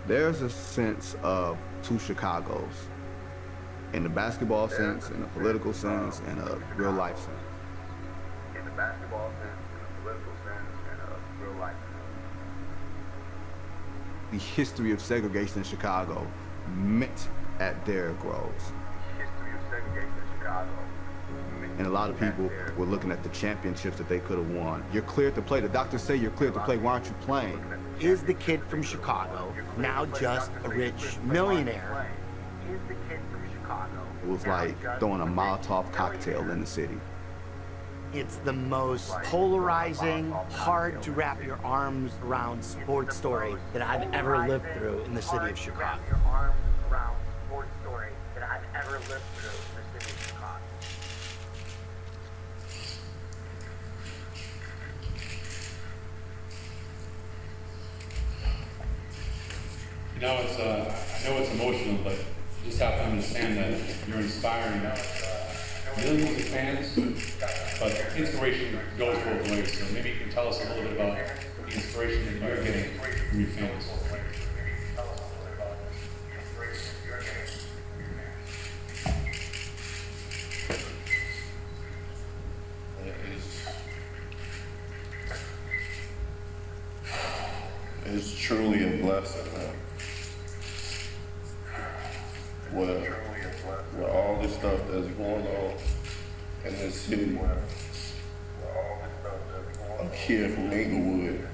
There's a sense of two Chicagos, in the basketball sense, in a political sense, and a real life sense. In the basketball sense, in a political sense, and a real life sense. The history of segregation in Chicago met at Derrick Rose. The history of segregation in Chicago. And a lot of people were looking at the championships that they could have won. You're cleared to play. The doctors say you're cleared to play. Why aren't you playing? Is the kid from Chicago now just a rich millionaire? Is the kid from Chicago? It was like throwing a Molotov cocktail in the city. It's the most polarizing, hard to wrap your arms around sports story that I've ever lived through in the city of Chicago. You know, I know it's emotional, but you just have to understand that you're inspiring millions of fans, but inspiration goes both ways. So maybe you can tell us a little bit about the inspiration that you're getting from your fans. It's truly a blessing, man. With all the stuff that's going on in this city, I'm here from Inglewood.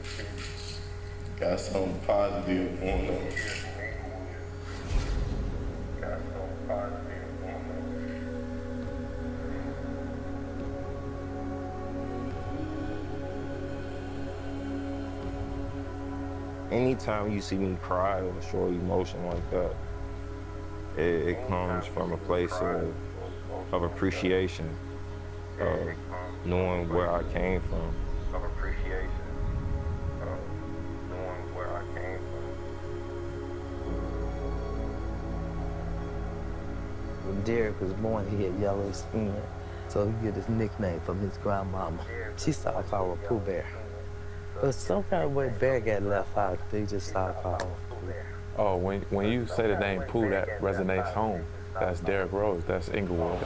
Got something positive going on. Anytime you see me cry or show emotion like that, it comes from a place of appreciation, of knowing where I came from. When Derrick was born, he had yellow skin, so he get his nickname from his grandmama. She started calling him Pooh Bear. But some kind of way Bear got left out, they just started calling him Pooh Bear. Oh, when you say the name Pooh, that resonates home. That's Derrick Rose, that's Inglewood.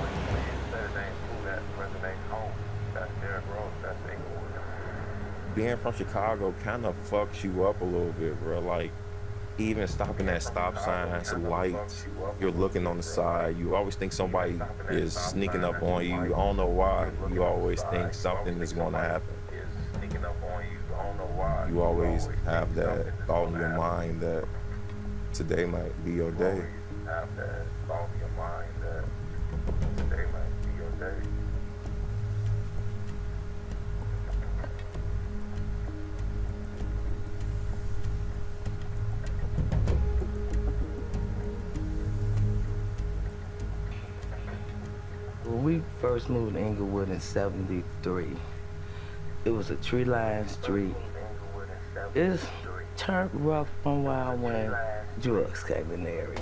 Being from Chicago kind of fucks you up a little bit, bro. Like, even stopping at stop signs, lights, you're looking on the side, you always think somebody is sneaking up on you. I don't know why. You always think something is going to happen. You always have that thought in your mind that today might be your day. When we first moved to Inglewood in '73, it was a tree-lined street. It turned rough from wild when drugs came in the area.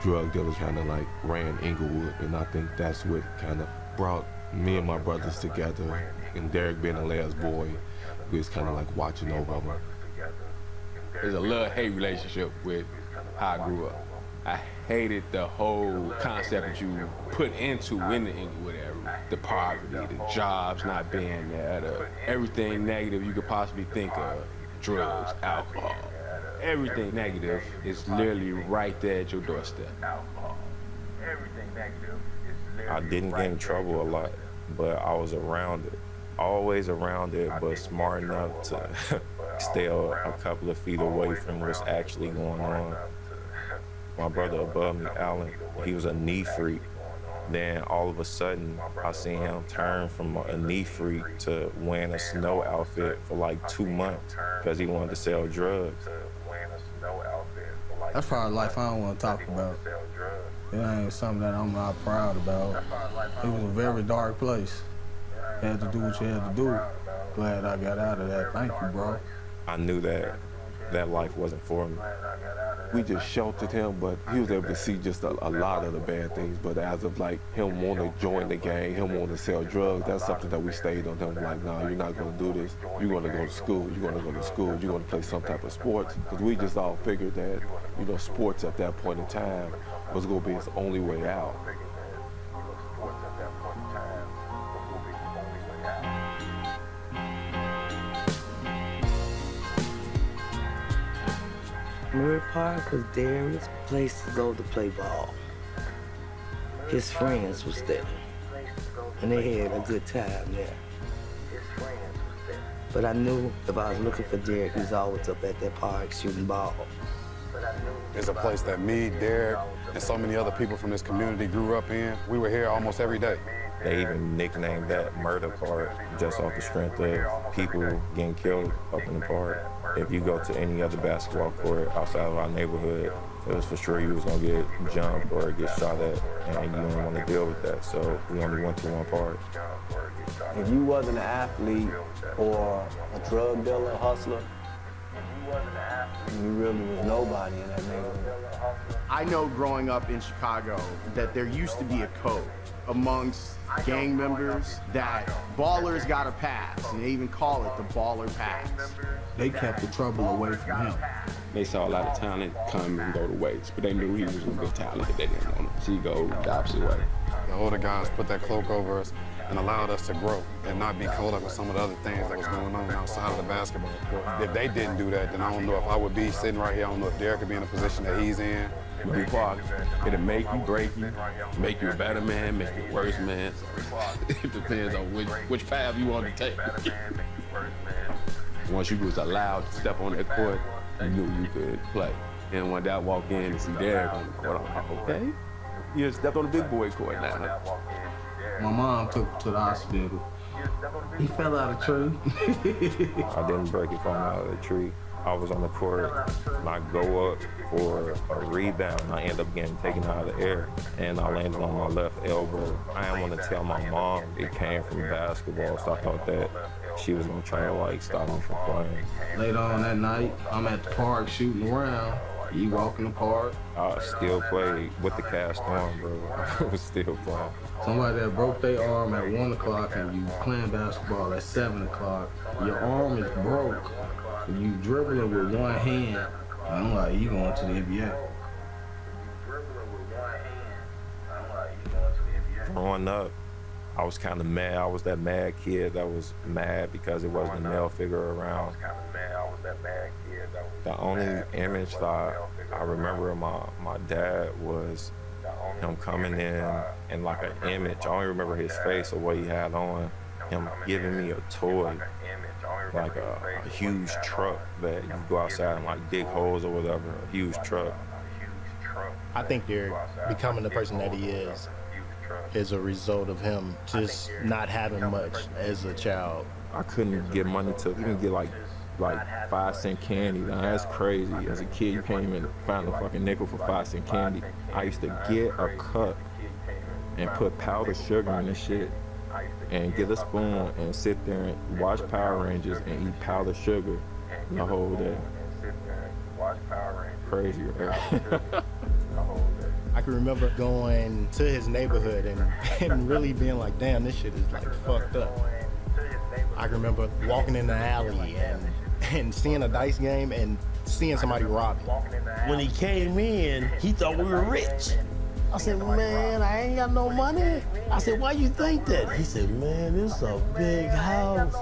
Drug dealers kind of like ran Inglewood, and I think that's what kind of brought me and my brothers together. And Derrick being the last boy, we was kind of like watching over him. There's a love-hate relationship with how I grew up. I hated the whole concept that you put into in the Inglewood area. The poverty, the jobs not being there, everything negative you could possibly think of. Drugs, alcohol. Everything negative is literally right there at your doorstep. I didn't get in trouble a lot, but I was around it. Always around it, but smart enough to stay a couple of feet away from what's actually going on. My brother above me, Alan, he was a knee freak. Then all of a sudden, I seen him turn from a knee freak to wearing a snow outfit for like 2 months because he wanted to sell drugs. That's probably life I don't want to talk about. It ain't something that I'm not proud about. It was a very dark place. You had to do what you had to do. Glad I got out of that. Thank you, bro. I knew that life wasn't for me. we just sheltered him, but he was able to see just a lot of the bad things. But as of like him wanting to join the gang, him wanting to sell drugs, that's something that we stayed on him. Like, nah, you're not gonna do this. You're gonna go to school. You're gonna go to school. You're gonna play some type of sports. Because we just all figured that, you know, sports at that point in time was gonna be his only way out. Murray Park was Derrick's place to go to play ball. His friends was there, and they had a good time there. But I knew if I was looking for Derrick, he was always up at that park shooting ball. It's a place that me, Derrick, and so many other people from this community grew up in. We were here almost every day. They even nicknamed that Murder Park just off the strength of people getting killed up in the park. If you go to any other basketball court outside of our neighborhood, it was for sure you was gonna get jumped or get shot at, and you didn't want to deal with that. So we only went to one park. If you wasn't an athlete or a drug dealer, hustler, you really was nobody in that neighborhood. I know growing up in Chicago that there used to be a code amongst gang members that ballers got a pass, and they even call it the baller pass. They kept the trouble away from him. They saw a lot of talent come and go to waste, but they knew he was a good talent that they didn't want him. So he go the opposite way. The older guys put that cloak over us and allowed us to grow and not be caught up with some of the other things that was going on outside of the basketball court. If they didn't do that, then I don't know if I would be sitting right here. I don't know if Derrick could be in the position that he's in. Be quiet. It'll make you, break you, make you a better man, make you a worse man. It depends on which path you want to take. Once you was allowed to step on that court, you knew you could play. And when I walked in and see Derrick on the court, I'm like, okay, you just stepped on the big boy court now. My mom took him to the hospital. He fell out of a tree. I didn't break it from out of the tree. I was on the court, and I go up for a rebound, and I end up getting taken out of the air, and I landed on my left elbow. I didn't want to tell my mom it came from basketball, so I thought that she was gonna try to like stop me from playing. Later on that night, I'm at the park shooting around. He walk in the park. I still played with the cast on, bro. I was still playing. Somebody that broke their arm at 1 o'clock and you playing basketball at 7 o'clock, your arm is broke. And you dribble it with one hand. I'm like, you going to the NBA. Growing up, I was kind of mad. I was that mad kid that was mad because there wasn't a male figure around. The only image that I remember of my dad was him coming in like an image. I don't remember his face or what he had on. Him giving me a toy, like a huge truck that you go outside and like dig holes or whatever, a huge truck. I think Derrick becoming the person that he is a result of him just not having much as a child. I couldn't get money to even get like 5-cent candy. Now that's crazy. As a kid, you can't even find a fucking nickel for 5-cent candy. I used to get a cup and put powdered sugar in this shit and get a spoon and sit there and watch Power Rangers and eat powdered sugar the whole day. Crazy, right? I can remember going to his neighborhood and really being like, damn, this shit is like fucked up. I can remember walking in the alley and seeing a dice game and seeing somebody rob him. When he came in, he thought we were rich. I said, man, I ain't got no money. I said, why you think that? He said, man, this is a big house.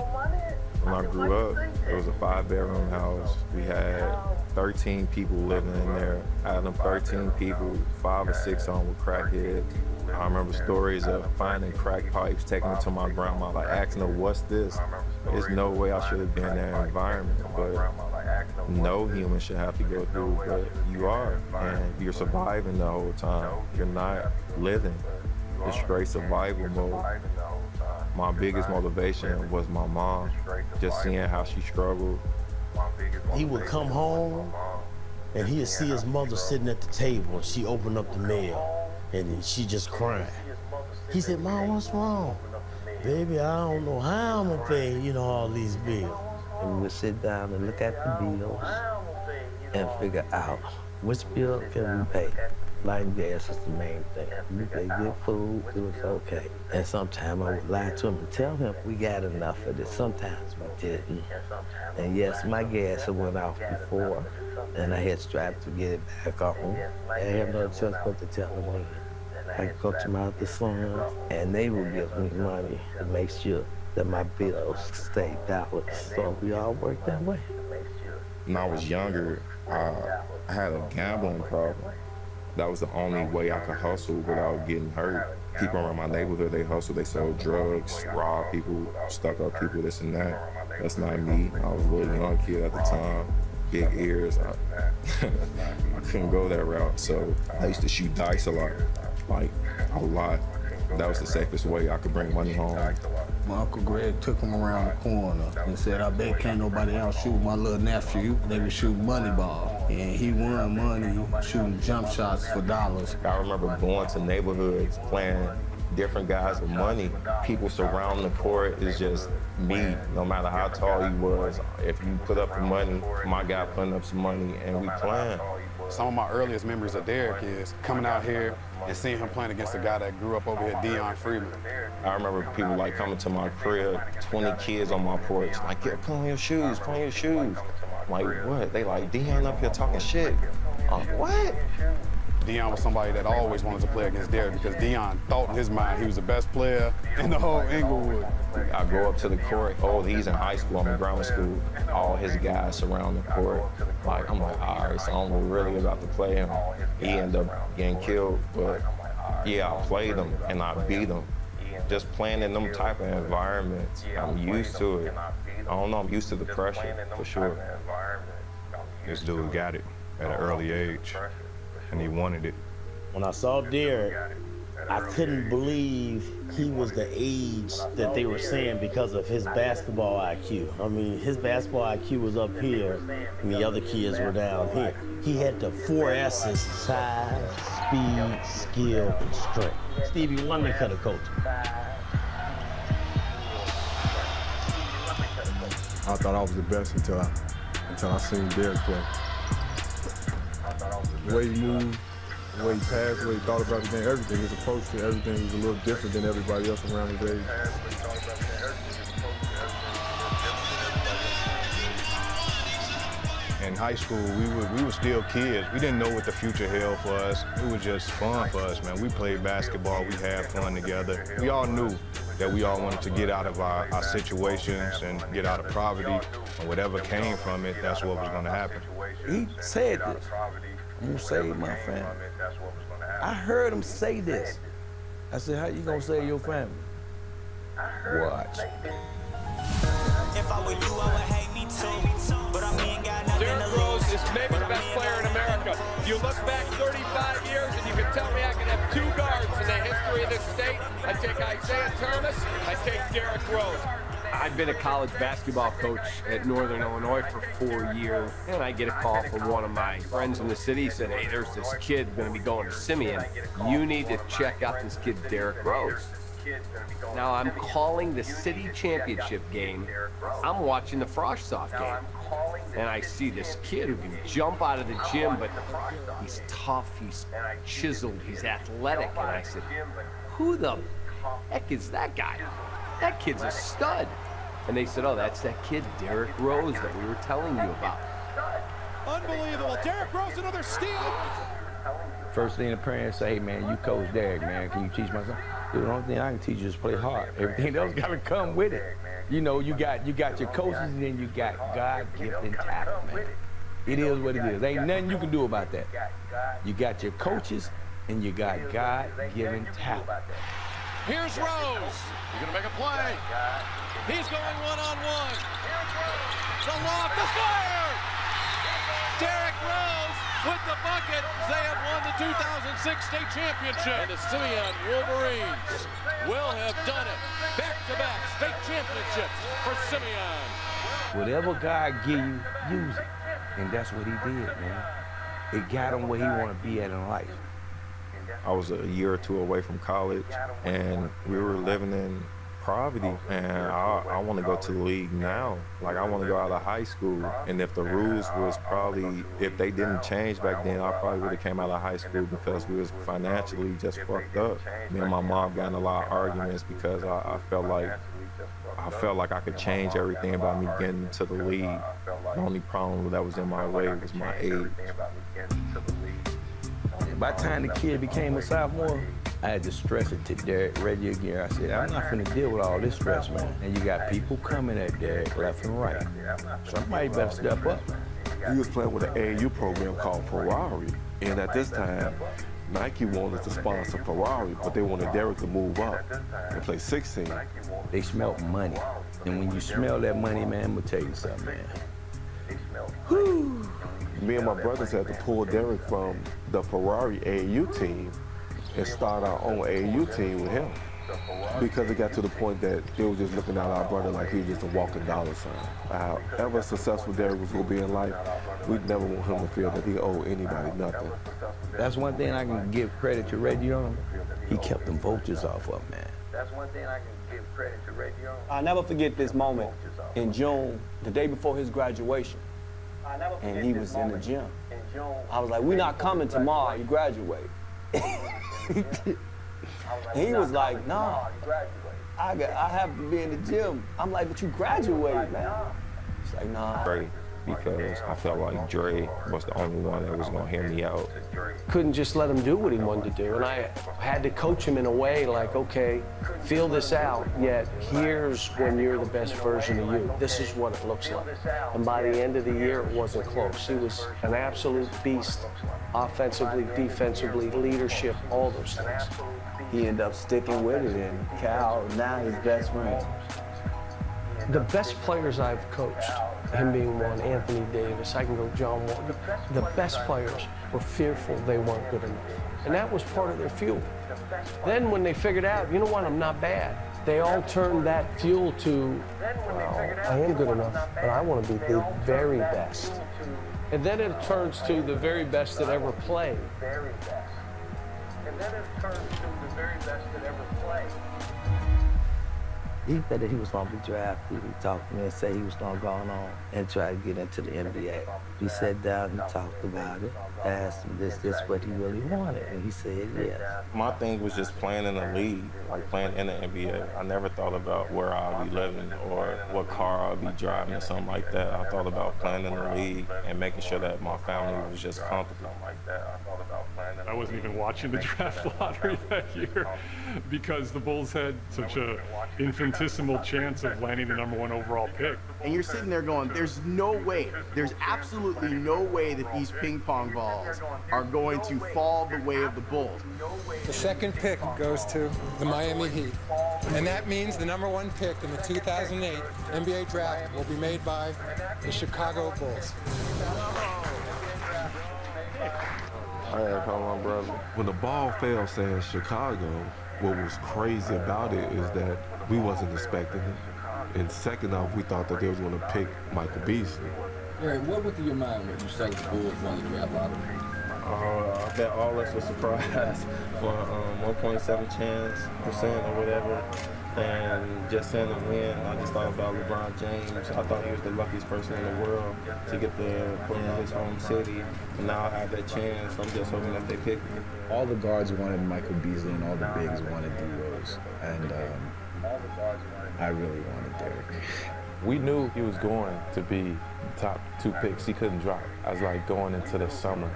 When I grew up, it was a 5-bedroom house. We had 13 people living in there. Out of them 13 people, 5 or 6 of them were crackheads. I remember stories of finding crack pipes, taking them to my grandma, like asking her, what's this? There's no way I should have been in that environment, but no human should have to go through, but you are, and you're surviving the whole time. You're not living. It's straight survival mode. My biggest motivation was my mom, just seeing how she struggled. He would come home and he'd see his mother sitting at the table and she opened up the mail and she just crying. He said, Mom, what's wrong? Baby, I don't know how I'm gonna pay, all these bills. And we would sit down and look at the bills and figure out Which bill can we pay? Light gas is the main thing. We pay good food, it was okay. And sometimes I would lie to him and tell him we got enough of this. Sometimes we didn't. And yes, my gas had went off before, and I had strived to get it back on. I had no choice but to tell him when. I go to my other sons, and they would give me money to make sure that my bills stayed balanced. So we all worked that way. When I was younger, I had a gambling problem. That was the only way I could hustle without getting hurt. People around my neighborhood, they hustle, they sell drugs, rob people, stuck up people, this and that. That's not me. I was a little young kid at the time, big ears. I couldn't go that route, so I used to shoot dice a lot, like a lot. That was the safest way I could bring money home. My Uncle Greg took him around the corner and said, I bet can't nobody outshoot my little nephew. They were shooting money ball. And he won money shooting jump shots for dollars. I remember going to neighborhoods, playing different guys with money. People surrounding the court is just me, no matter how tall he was. If you put up the money, my guy putting up some money, and we playing. Some of my earliest memories of Derrick is coming out here and seeing him playing against a guy that grew up over here, Dion Freeman. I remember people like coming to my crib, 20 kids on my porch, like, yeah, put on your shoes, put on your shoes. I'm like, what? They like, Dion up here talking shit. I'm like, what? Dion was somebody that always wanted to play against Derrick because Dion thought in his mind he was the best player in the whole Inglewood. I go up to the court, oh, he's in high school, I'm in grammar school. All his guys surround the court. Like, I'm like, all right, so I'm really about to play him. He ended up getting killed, but yeah, I played him and I beat him. Just playing in them type of environments, I'm used to it. I don't know, I'm used to the pressure, for sure. This dude got it at an early age, and he wanted it. When I saw Derrick, I couldn't believe he was the age that they were saying because of his basketball IQ. I mean, his basketball IQ was up here, and the other kids were down here. He had the 4 S's: size, speed, skill, and strength. Stevie Wonder could have coached him. I thought I was the best until I seen Derrick play. The way he moved, the way he passed, the way he thought about the game, everything, his approach to everything was a little different than everybody else around his age. In high school, we were still kids. We didn't know what the future held for us. It was just fun for us, man. We played basketball, we had fun together. We all knew that we all wanted to get out of our situations and get out of poverty, and whatever came from it, that's what was gonna happen. He said this, I'm gonna save my family. I heard him say this. I said, how you gonna save your family? Watch. If I were you, I would hate me too. But I ain't got nothing to lose. Derrick Rose is maybe the best player in America. You look back 35 years and you can tell me I can have 2 guards in the history of this state. I take Isaiah Thomas, I take Derrick Rose. I've been a college basketball coach at Northern Illinois for 4 years, and I get a call from one of my friends in the city. He said, hey, there's this kid going to be going to Simeon. You need to check out this kid, Derrick Rose. Now, I'm calling the city championship game. I'm watching the Froshsoft game. And I see this kid who can jump out of the gym, but he's tough, he's chiseled, he's athletic. And I said, who the heck is that guy? That kid's a stud. And they said, oh, that's that kid, Derrick Rose, that we were telling you about. Unbelievable. Derrick Rose, another steal. First thing the parents say, hey, man, you coach Derrick, man. Can you teach my son? Dude, the only thing I can teach you is play hard. Everything else got to come with it. You know, you got your coaches, and then you got God-given talent, man. It is what it is. Ain't nothing you can do about that. You got your coaches, and you got God-given talent. Here's Rose. He's going to make a play. He's going one-on-one. The loft, the fire! Derrick Rose with the bucket. They have won the 2006 state championship. And the Simeon Wolverines will have done it. Back-to-back state championships for Simeon. Whatever God give you, use it. And that's what he did, man. It got him where he want to be at in life. I was a year or 2 away from college, and we were living in poverty, and I want to go to the league now. Like, I want to go out of high school, and if the rules was probably, if they didn't change back then, I probably would have came out of high school because we was financially just fucked up. Me and my mom got in a lot of arguments because I felt like I could change everything by me getting to the league. The only problem that was in my way was my age. By the time the kid became a sophomore, I had to stress it to Derrick Reggie again. I said, I'm not finna deal with all this stress, man. And you got people coming at Derrick left and right. Somebody better step up. He was playing with an AAU program called Ferrari, and at this time, Nike wanted to sponsor Ferrari, but they wanted Derrick to move up and play 16. They smelled money. And when you smell that money, man, I'm gonna tell you something, man. Whew. Me and my brothers had to pull Derrick from the Ferrari AAU team and start our own AAU team with him. Because it got to the point that they were just looking at our brother like he was just a walking dollar sign. However successful Derrick was gonna be in life, we'd never want him to feel that he owed anybody nothing. That's one thing I can give credit to Reggie on. He kept them vultures off of, man. That's one thing I can give credit to Reggie on. I'll never forget this moment in June, the day before his graduation. And he was in the gym. I was like, we're not coming tomorrow, you graduate. And he was like, nah, I have to be in the gym. I'm like, but you graduate, man. It's like, nah. Dre, because I felt like Dre was the only one that was gonna hear me out. Couldn't just let him do what he wanted to do. And I had to coach him in a way like, okay, feel this out, yet here's when you're the best version of you. This is what it looks like. And by the end of the year, it wasn't close. He was an absolute beast, offensively, defensively, leadership, all those things. He ended up sticking with it, and Cal, now his best friend. The best players I've coached, him being one, Anthony Davis, I can go John Wall, the best players were fearful they weren't good enough. And that was part of their fuel. Then when they figured out, you know what, I'm not bad, they all turned that fuel to, well, I am good enough, but I want to be the very best. And then it turns to the very best that ever played. And then it turns to the very best that ever played. He said that he was gonna be drafted. He talked to me and said he was gonna go on and try to get into the NBA. We sat down and talked about it, asked him this what he really wanted, and he said yes. My thing was just playing in the league, like playing in the NBA. I never thought about where I'll be living or what car I'll be driving or something like that. I thought about playing in the league and making sure that my family was just comfortable. I wasn't even watching the draft lottery that year because the Bulls had such a infinitesimal chance of landing the #1 overall pick. And you're sitting there going, there's no way, there's absolutely no way that these ping pong balls are going to fall the way of the Bulls. The second pick goes to the Miami Heat. And that means the #1 pick in the 2008 NBA draft will be made by the Chicago Bulls. I had to call my brother. When the ball fell saying Chicago, what was crazy about it is that we wasn't expecting it. And second off, we thought that they was going to pick Michael Beasley. Derrick, what went through your mind when you saw the Bulls won the draft lottery? I bet all us was surprised for 1.7% or whatever. And just seeing them win, I just thought about LeBron James. I thought he was the luckiest person in the world to get to play in his home city. And now I have that chance. I'm just hoping that they pick me. All the guards wanted Michael Beasley and all the bigs wanted D Rose. And I really wanted Derrick. We knew he was going to be the top 2 picks. He couldn't drop. I was like going into the summer.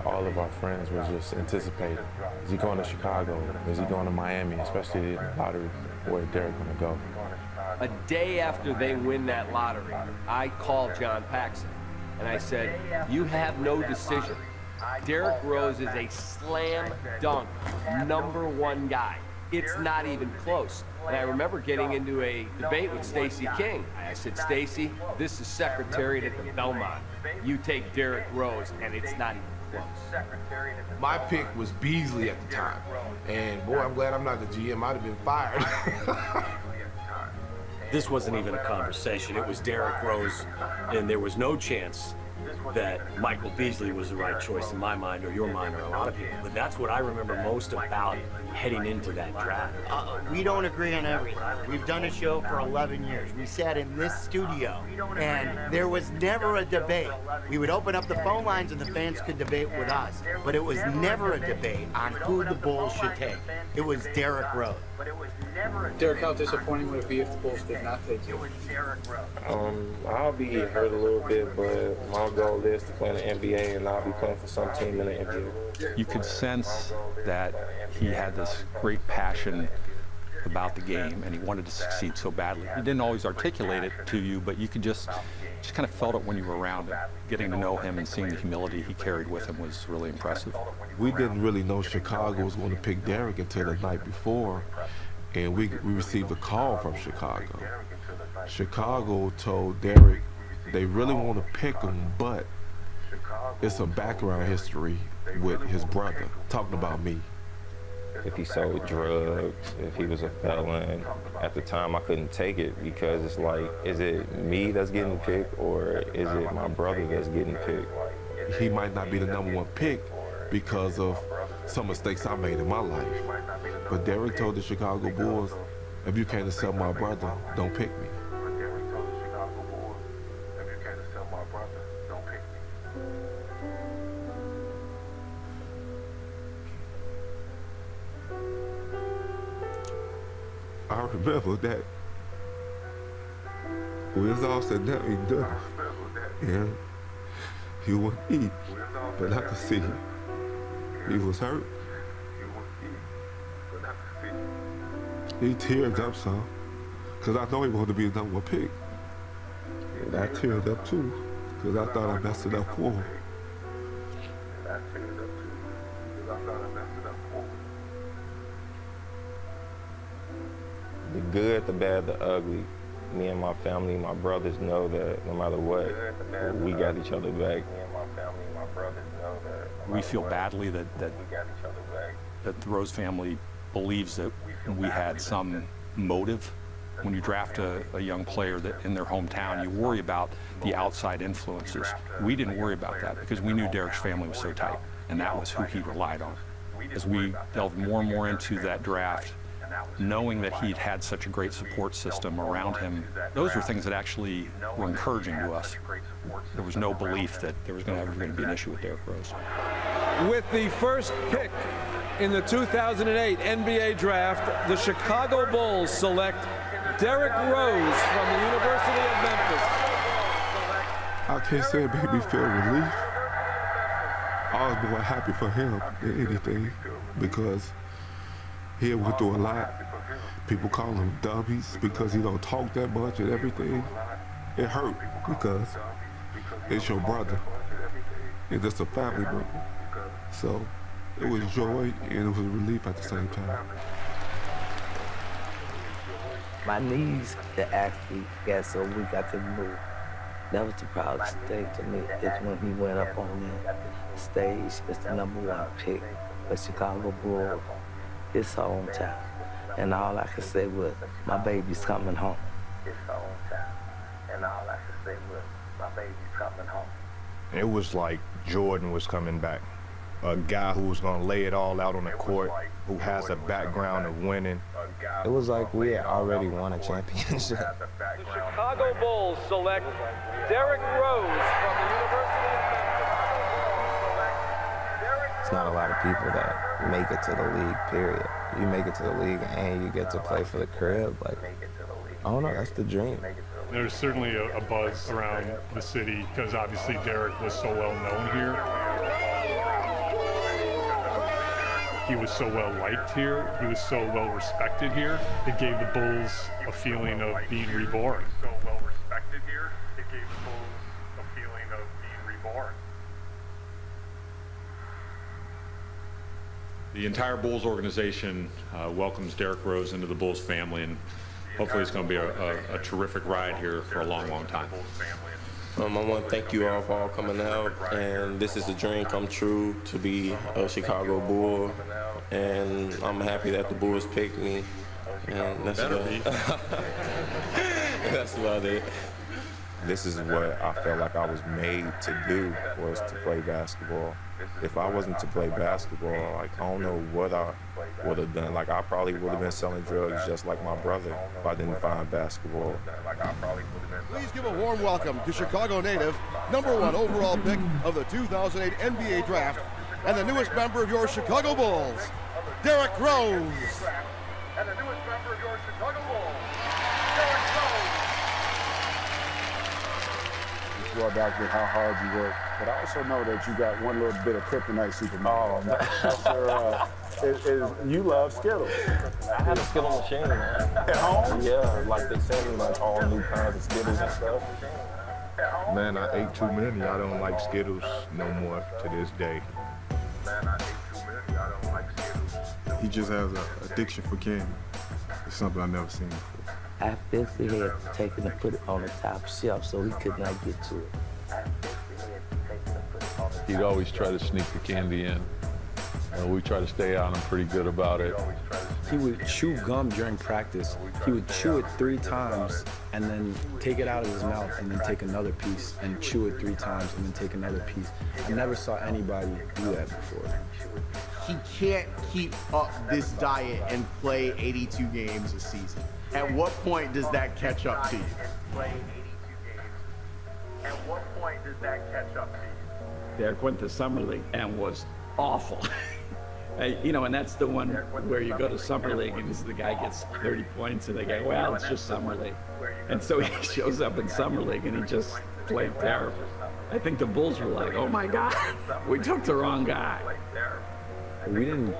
All of our friends were just anticipating. Is he going to Chicago? Is he going to Miami? Especially in the lottery, where Derrick going to go? A day after they win that lottery, I called John Paxson and I said, you have no decision. Derrick Rose is a slam dunk #1 guy. It's not even close. And I remember getting into a debate with Stacey King. I said, Stacey, this is Secretariat at the Belmont. You take Derrick Rose, and it's not even close. My pick was Beasley at the time. And boy, I'm glad I'm not the GM. I'd have been fired. This wasn't even a conversation. It was Derrick Rose, and there was no chance that Michael Beasley was the right choice in my mind, or your mind, or a lot of people. But that's what I remember most about heading into that draft. We don't agree on everything. We've done a show for 11 years. We sat in this studio, and there was never a debate. We would open up the phone lines and the fans could debate with us, but it was never a debate on who the Bulls should take. It was Derrick Rose. Derrick, how disappointing would it be if the Bulls did not take you? I'll be hurt a little bit, but my goal is to play in the NBA, and I'll be playing for some team in the NBA. You could sense that he had this great passion about the game, and he wanted to succeed so badly. He didn't always articulate it to you, but you could just kind of felt it when you were around him. Getting to know him and seeing the humility he carried with him was really impressive. We didn't really know Chicago was going to pick Derrick until the night before, and we received a call from Chicago. Chicago told Derrick they really want to pick him, but it's some background history with his brother, talking about me. If he sold drugs, if he was a felon. At the time, I couldn't take it because it's like, is it me that's getting picked or is it my brother that's getting picked? He might not be the #1 pick because of some mistakes I made in my life. But Derrick told the Chicago Bulls, if you can't accept my brother, don't pick me. I remember that when it's all said and done, and he wouldn't eat, but I could see he was hurt. He teared up some, because I know he wanted to be the #1 pick. And I teared up too, because I thought I messed it up for him. The good, the bad, the ugly. Me and my family, my brothers know that no matter what, we got each other back. We feel badly that the Rose family believes that we had some motive. When you draft a young player that in their hometown, you worry about the outside influences. We didn't worry about that because we knew Derrick's family was so tight, and that was who he relied on. As we delved more and more into that draft, knowing that he'd had such a great support system around him, those were things that actually were encouraging to us. There was no belief that there was ever going to be an issue with Derrick Rose. With the first pick in the 2008 NBA Draft, the Chicago Bulls select Derrick Rose from the University of Memphis. I can't say it made me feel relief. I was more happy for him than anything because he went through a lot. People call him dummies because he don't talk that much and everything. It hurt because it's your brother and it's a family member. So it was joy and it was relief at the same time. My knees that actually got so weak I couldn't move. That was the proudest thing to me, is when he went up on the stage as the #1 pick for Chicago Bulls, his hometown. And all I could say was, my baby's coming home. It was like Jordan was coming back. A guy who was gonna lay it all out on the court, who has a background of winning. It was like we had already won a championship. The Chicago Bulls select Derrick Rose from the University of Memphis. It's not a lot of people that make it to the league, period. You make it to the league and you get to play for the crib. Like, I don't know, that's the dream. There's certainly a buzz around the city because obviously Derrick was so well known here. He was so well liked here. He was so well respected here. It gave the Bulls a feeling of being reborn. So well respected here. It gave the Bulls a feeling of being reborn. The entire Bulls organization welcomes Derrick Rose into the Bulls family, and hopefully it's going to be a terrific ride here for a long, long time. I want to thank you all for all coming out, and this is a dream come true to be a Chicago Bull, and I'm happy that the Bulls picked me, and that's about it. That's about it. this is what I felt like I was made to do, was to play basketball. If I wasn't to play basketball, like, I don't know what I would have done. Like, I probably would have been selling drugs just like my brother if I didn't find basketball. Please give a warm welcome to Chicago native, #1 overall pick of the 2008 NBA draft, and the newest member of your Chicago Bulls, Derrick Rose. And the newest member of your Chicago Bulls, Derrick Rose. You are back with how hard you work, but I also know that you got one little bit of kryptonite, Superman. You love Skittles. I had a Skittle machine, man. At home? Yeah, like they send me like all new kinds of Skittles and stuff. Man, I ate too many. I don't like Skittles no more to this day. He just has an addiction for candy. It's something I've never seen before. I basically had taken and put it on the top shelf so he could not get to it. He'd always try to sneak the candy in. We try to stay on him pretty good about it. He would chew gum during practice. He would chew it 3 times and then take it out of his mouth and then take another piece and chew it 3 times and then take another piece. I never saw anybody do that before. He can't keep up this diet and play 82 games a season. At what point does that catch up to you? At what point does that catch up to you? Derrick went to Summer League and was awful. You know, and that's the one where you go to Summer League and the guy gets 30 points and they go, well, it's just Summer League. And so he shows up in Summer League and he just played terrible. I think the Bulls were like, oh my God, we took the wrong guy. We didn't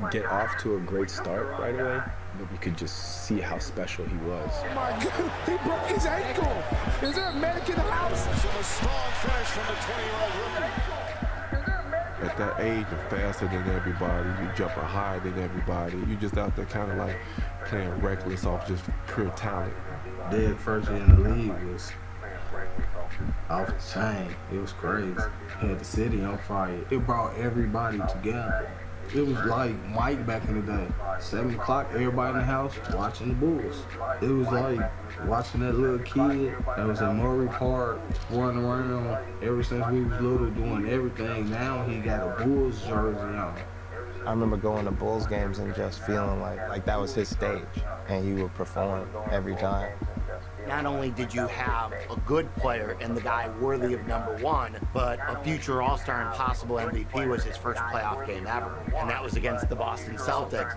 get off to a great start right away, but we could just see how special he was. Oh my God, he broke his ankle. Is there a medic in the house? So a strong finish from the 20-year-old rookie. At that age, you're faster than everybody. You jumping higher than everybody. You just out there kind of like playing reckless off just pure talent. Derrick first year in the league was off the chain. It was crazy. Had the city on fire. It brought everybody together. It was like Mike back in the day. 7 o'clock, everybody in the house watching the Bulls. It was like watching that little kid that was in Murray Park running around ever since we was little doing everything. Now he got a Bulls jersey on. I remember going to Bulls games and just feeling like that was his stage, and he would perform every time. Not only did you have a good player and the guy worthy of #1, but a future All-Star and possible MVP was his first playoff game ever, and that was against the Boston Celtics.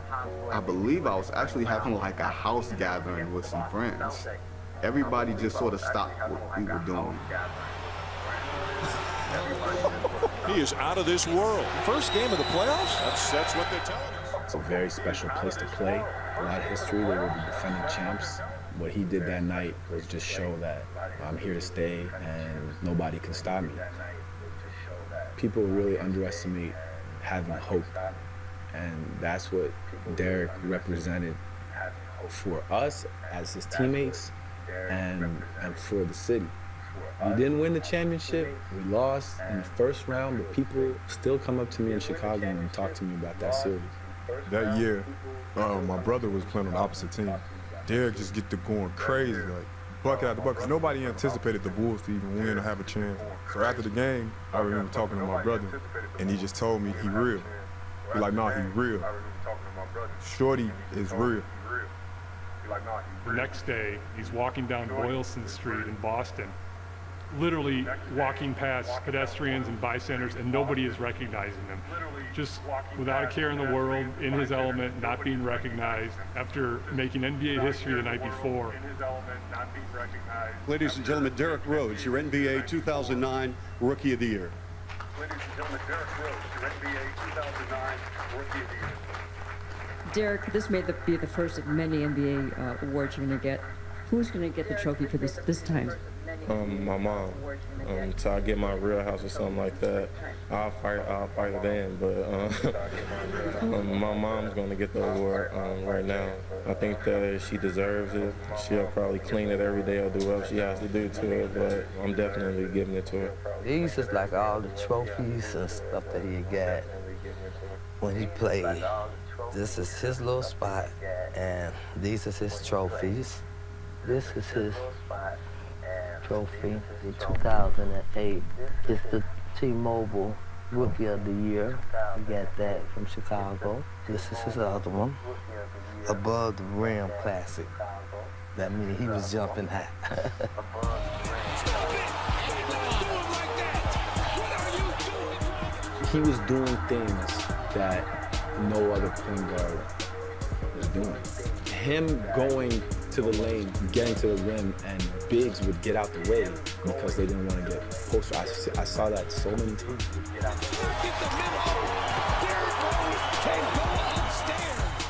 I believe I was actually having like a house gathering with some friends. Everybody just sort of stopped what we were doing. He is out of this world. First game of the playoffs? That's what they're telling us. It's a very special place to play. A lot of history. They were the defending champs. What he did that night was just show that I'm here to stay and nobody can stop me. People really underestimate having hope, and that's what Derrick represented for us as his teammates and for the city. We didn't win the championship, we lost in the first round, but people still come up to me in Chicago and talk to me about that series. That year, my brother was playing on the opposite team. Derrick just get to going crazy, like bucket after bucket. Nobody anticipated the Bulls to even win or have a chance. So after the game, I remember talking to my brother, and he just told me he real. He's like, nah, he real. Shorty is real. The next day, he's walking down Boylston Street in Boston, literally walking past pedestrians and bystanders, and nobody is recognizing him. Just without a care in the world, in his element, not being recognized after making NBA history the night before. Ladies and gentlemen, Derrick Rose, your NBA 2009 Rookie of the Year. Ladies and gentlemen, Derrick Rose, your NBA 2009 Rookie of the Year. Derrick, this may be the first of many NBA awards you're going to get. Who's going to get the trophy for this time? My mom. Till I get my real house or something like that, I'll fight it in. But my mom's gonna get the award right now. I think that she deserves it. She'll probably clean it every day or do whatever she has to do to it, but I'm definitely giving it to her. These is like all the trophies and stuff that he got when he played. This is his little spot, and these is his trophies. This is his trophy in 2008. It's the T-Mobile Rookie of the Year. We got that from Chicago. This is his other one. Above the Rim Classic. That means he was jumping high. He was doing things that no other point guard was doing. Him going to the lane, getting to the rim, and bigs would get out the way because they didn't want to get posted. I saw that so many times.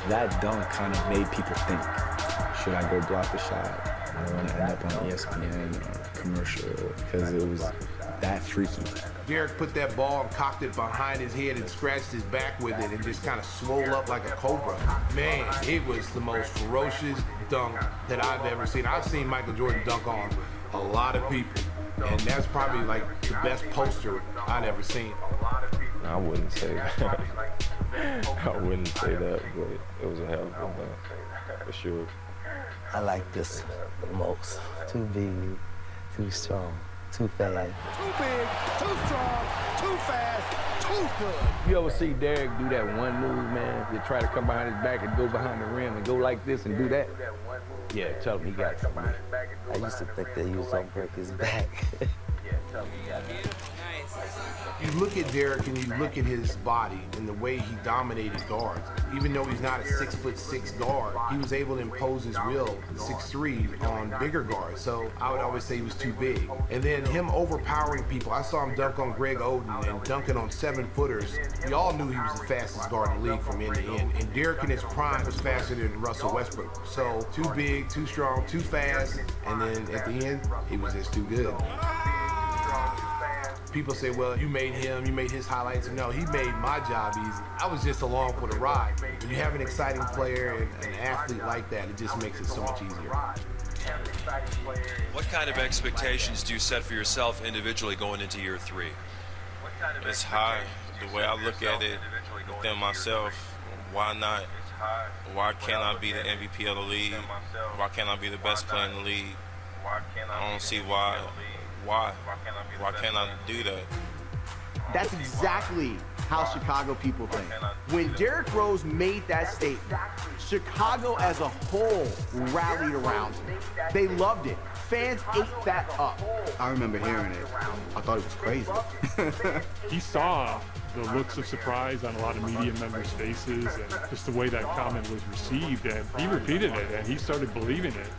That dunk kind of made people think, should I go block the shot? I don't want to end up on ESPN or commercial, because it was that freaky. Derrick put that ball and cocked it behind his head and scratched his back with it and just kind of swole up like a cobra. Man, it was the most ferocious dunk that I've ever seen. I've seen Michael Jordan dunk on a lot of people, and that's probably like the best poster I've ever seen. I wouldn't say that. I wouldn't say that, but it was a hell of a dunk, for sure. I like this the most. Too big, too strong, too fast. Too big, too strong, too fast, too good. You ever see Derrick do that one move, man? You try to come behind his back and go behind the rim and go like this and do that? Yeah, tell him he got it from me. I used to think that he was gonna break his back. You look at Derrick and you look at his body and the way he dominated guards. Even though he's not a 6'6" guard, he was able to impose his will, 6'3", on bigger guards. So I would always say he was too big. And then him overpowering people. I saw him dunk on Greg Oden and dunking on 7-footers. We all knew he was the fastest guard in the league from end to end. And Derrick in his prime was faster than Russell Westbrook. So too big, too strong, too fast. And then at the end, he was just too good. People say, well, you made his highlights. No, he made my job easy. I was just along for the ride. When you have an exciting player and an athlete like that, it just makes it so much easier. What kind of expectations do you set for yourself individually going into year 3? It's high. The way I look at it within myself, why not? Why can't I be the MVP of the league? Why can't I be the best player in the league? I don't see why. Why can't I do that? That's exactly how Chicago people think. When Derrick Rose made that statement, Chicago as a whole rallied around him. They loved it. Fans ate that up. I remember hearing it. I thought it was crazy. He saw the looks of surprise on a lot of media members' faces and just the way that comment was received, and he repeated it and he started believing it.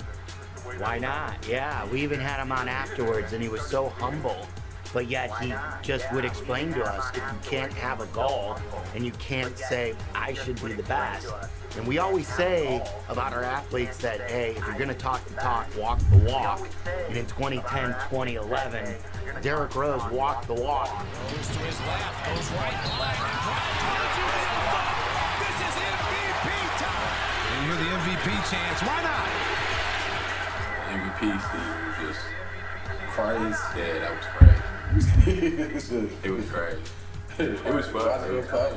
Why not? Yeah, we even had him on afterwards and he was so humble, but yet he just would explain to us, if you can't have a goal and you can't say, I should be the best. And we always say about our athletes that, hey, if you're gonna talk the talk, walk the walk. And in 2010, 2011, Derrick Rose walked the walk. Goes to his left, goes right line, this is MVP time! You hear the MVP chants, why not? MVP thing was just crazy. Yeah, that was crazy. It was crazy. It was fun. It was fun.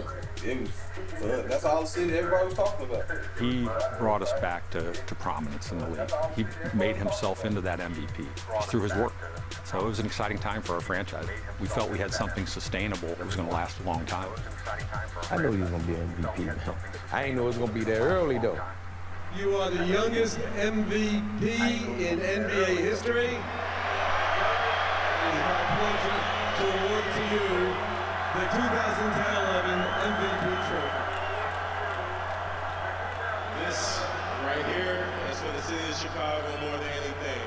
That's all the city everybody was talking about. He brought us back to prominence in the league. He made himself into that MVP through his work. So it was an exciting time for our franchise. We felt we had something sustainable that was going to last a long time. I knew he was going to be an MVP, man. I didn't know it was going to be that early, though. You are the youngest MVP in NBA history. It is my pleasure to award to you the 2010-11 MVP trophy. This right here is for the city of Chicago more than anything.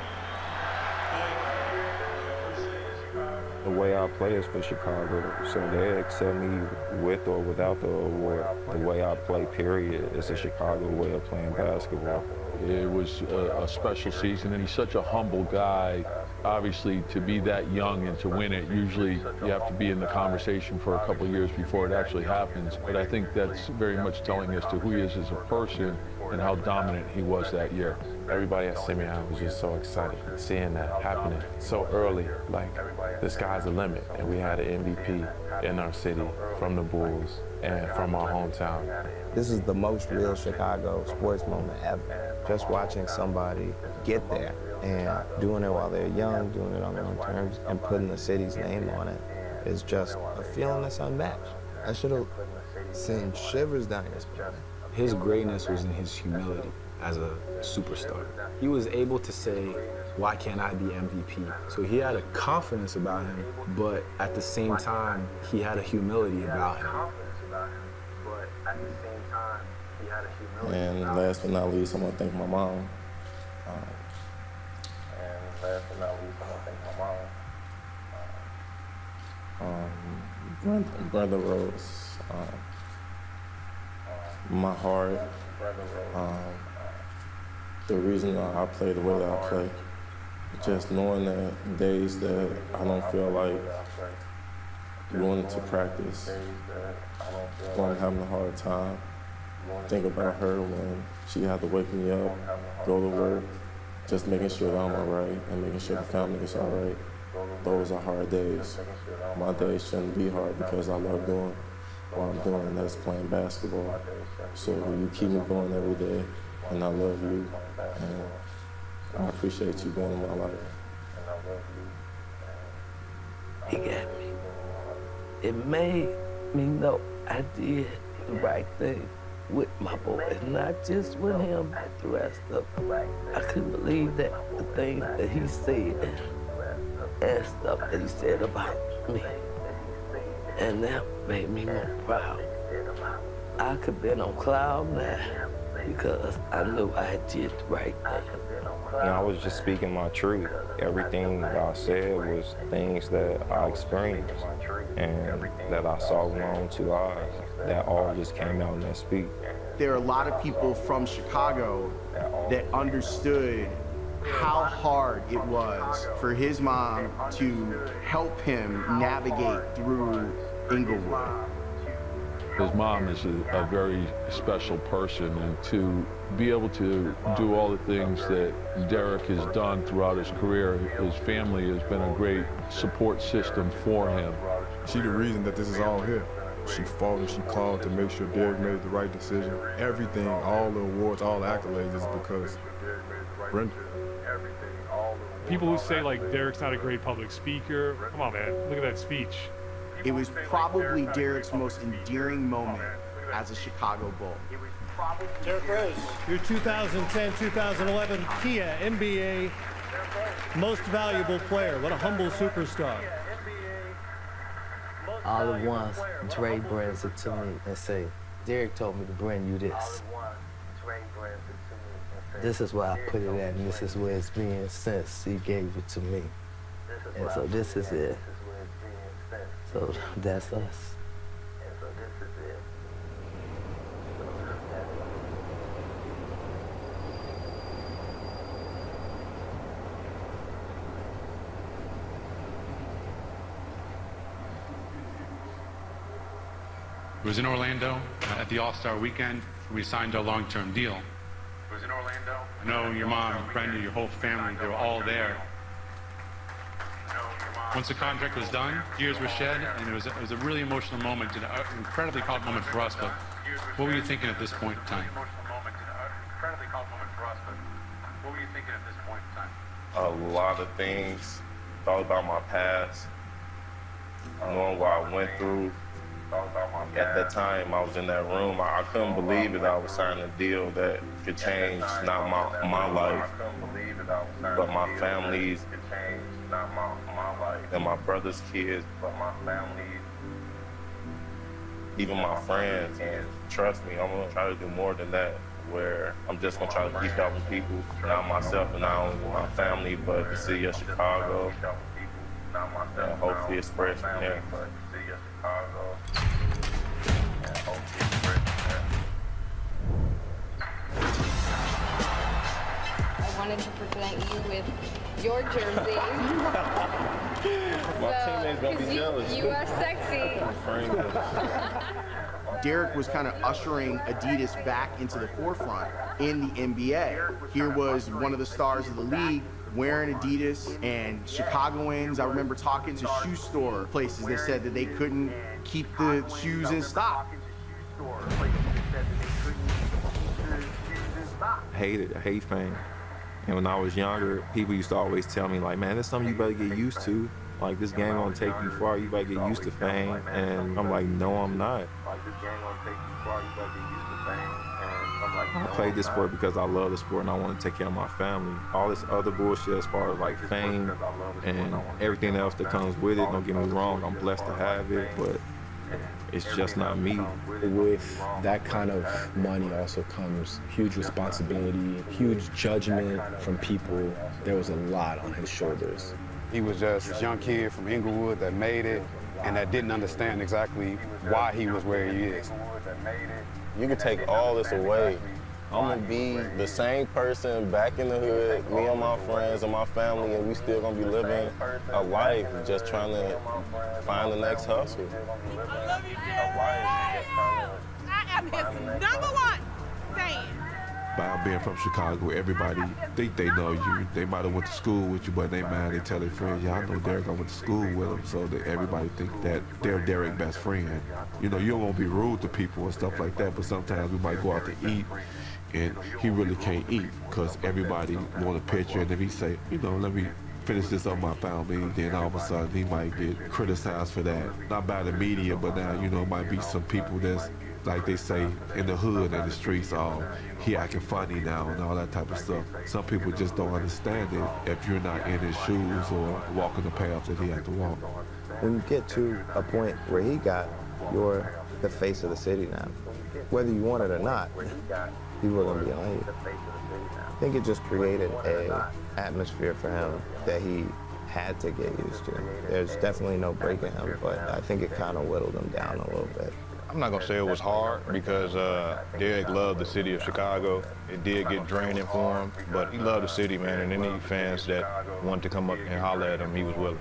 The way I play is for Chicago, so they accept me with or without the award. The way I play, period, is a Chicago way of playing basketball. It was a special season, and he's such a humble guy. Obviously, to be that young and to win it, usually you have to be in the conversation for a couple of years before it actually happens. But I think that's very much telling us to who he is as a person and how dominant he was that year. Everybody at Simeon was just so excited seeing that happening so early. Like, the sky's the limit, and we had an MVP in our city, from the Bulls, and from our hometown. This is the most real Chicago sports moment ever. Just watching somebody get there and doing it while they're young, doing it on their own terms, and putting the city's name on it is just a feeling that's unmatched. I should have sent shivers down your spine. His greatness was in his humility as a superstar. He was able to say, why can't I be MVP? So he had a confidence about him, but at the same time, he had a humility about him. And last but not least, I want to thank my mom. Brother Rose, my heart, the reason I play the way that I play, just knowing that days that I don't feel like going to practice, when I'm having a hard time, think about her when she had to wake me up, go to work, just making sure that I'm all right and making sure the family is all right. Those are hard days. My days shouldn't be hard because I love doing what I'm doing, and that's playing basketball. So you keep me going every day, and I love you, and I appreciate you being in my life. He got me. It made me know I did the right thing with my boys, not just with him, but the rest of them. I couldn't believe that the things that he said and stuff that he said about me. And that made me more proud. I could have been on cloud nine because I knew I did the right thing. And I was just speaking my truth. Everything that I said was things that I experienced and that I saw with my own two eyes. That all just came out in that speech. There are a lot of people from Chicago that understood how hard it was for his mom to help him navigate through Inglewood. His mom is a very special person, and to be able to do all the things that Derrick has done throughout his career, his family has been a great support system for him. She the reason that this is all here. She fought and she clawed to make sure Derrick made the right decision. Everything, all the awards, all the accolades is because Brenda. People who say like Derrick's not a great public speaker, come on man, look at that speech. It was probably Derrick's most endearing moment as a Chicago Bull. Derrick Rose, your 2010-2011 Kia NBA Most Valuable Player. What a humble superstar. All at once, Dre brings it to me and say, Derrick told me to bring you this. This is where I put it at, and this is where it's been since he gave it to me. And so this is it. So that's us. It was in Orlando at the All-Star weekend. We signed a long-term deal. It was in Orlando. I know your mom, Brenda, your whole family, they were all there. Once the contract was done, tears were shed, and it was a really emotional moment, an incredibly proud moment for us. But what were you thinking at this point in time? A lot of things. Thought about my past, knowing what I went through. At that time, I was in that room. I couldn't believe it. I was signing a deal that could change not my life, but my family's, and my brother's kids, even my friends. And trust me, I'm gonna try to do more than that, where I'm just gonna try to keep helping people, not myself and not only my family, but the city of Chicago. And hopefully it spreads from there. I wanted to present you with your jersey. My teammates gonna be jealous. You are sexy. Derrick was kind of ushering Adidas back into the forefront in the NBA. Here was one of the stars of the league wearing Adidas, and Chicagoans, I remember talking to shoe store places that said that they couldn't keep the shoes in stock. I hate fame. And when I was younger, people used to always tell me, like, man, that's something you better get used to. Like, this game gonna take you far, you better get used to fame. And I'm like, no, I'm not. I played this sport because I love the sport and I want to take care of my family. All this other bullshit as far as like fame and everything else that comes with it, don't get me wrong, I'm blessed to have it, but it's just not me. With that kind of money also comes huge responsibility, huge judgment from people. There was a lot on his shoulders. He was just this young kid from Inglewood that made it and that didn't understand exactly why he was where he is. You can take all this away. I'm gonna be the same person back in the hood, me and my friends and my family, and we still gonna be living a life just trying to find the next hustle. I love you, Derrick. I am his #1 fan. By being from Chicago, everybody think they know you. They might have went to school with you, but they mad. They tell their friends, yeah, I know Derrick, I went to school with him. So that everybody think that they're Derrick's best friend. You know, you don't want to be rude to people and stuff like that, but sometimes we might go out to eat and he really can't eat because everybody want a picture. And if he say, you know, let me finish this up my family, then all of a sudden he might get criticized for that. Not by the media, but now, you know, might be some people that's, like they say in the hood and the streets, oh, he acting funny now and all that type of stuff. Some people just don't understand it if you're not in his shoes or walking the path that he had to walk. When you get to a point where he got, you're the face of the city now. Whether you want it or not, people are gonna be on you. I think it just created a atmosphere for him that he had to get used to. There's definitely no breaking him, but I think it kind of whittled him down a little bit. I'm not gonna say it was hard because Derrick loved the city of Chicago. It did get draining for him, but he loved the city, man, and any fans that wanted to come up and holler at him, he was willing.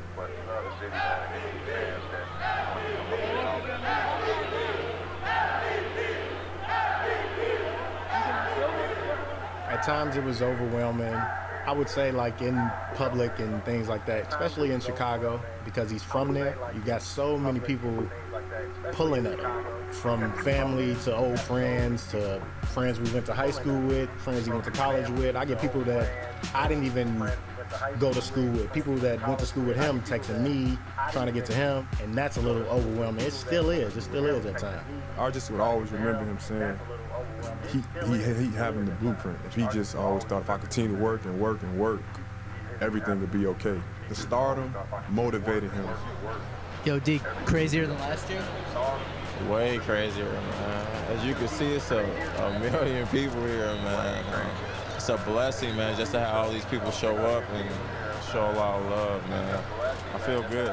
At times it was overwhelming. I would say like in public and things like that, especially in Chicago, because he's from there. You got so many people pulling at him, from family to old friends to friends we went to high school with, friends he went to college with. I get people that I didn't even go to school with, people that went to school with him texting me, trying to get to him, and that's a little overwhelming. It still is at times. I just would always remember him saying, he having the blueprint. If he just always thought if I continue to work and work and work, everything would be okay. The stardom motivated him. Yo, D, crazier than last year? Way crazier, man. As you can see, it's a million people here, man. It's a blessing, man, just to have all these people show up and show a lot of love, man. I feel good.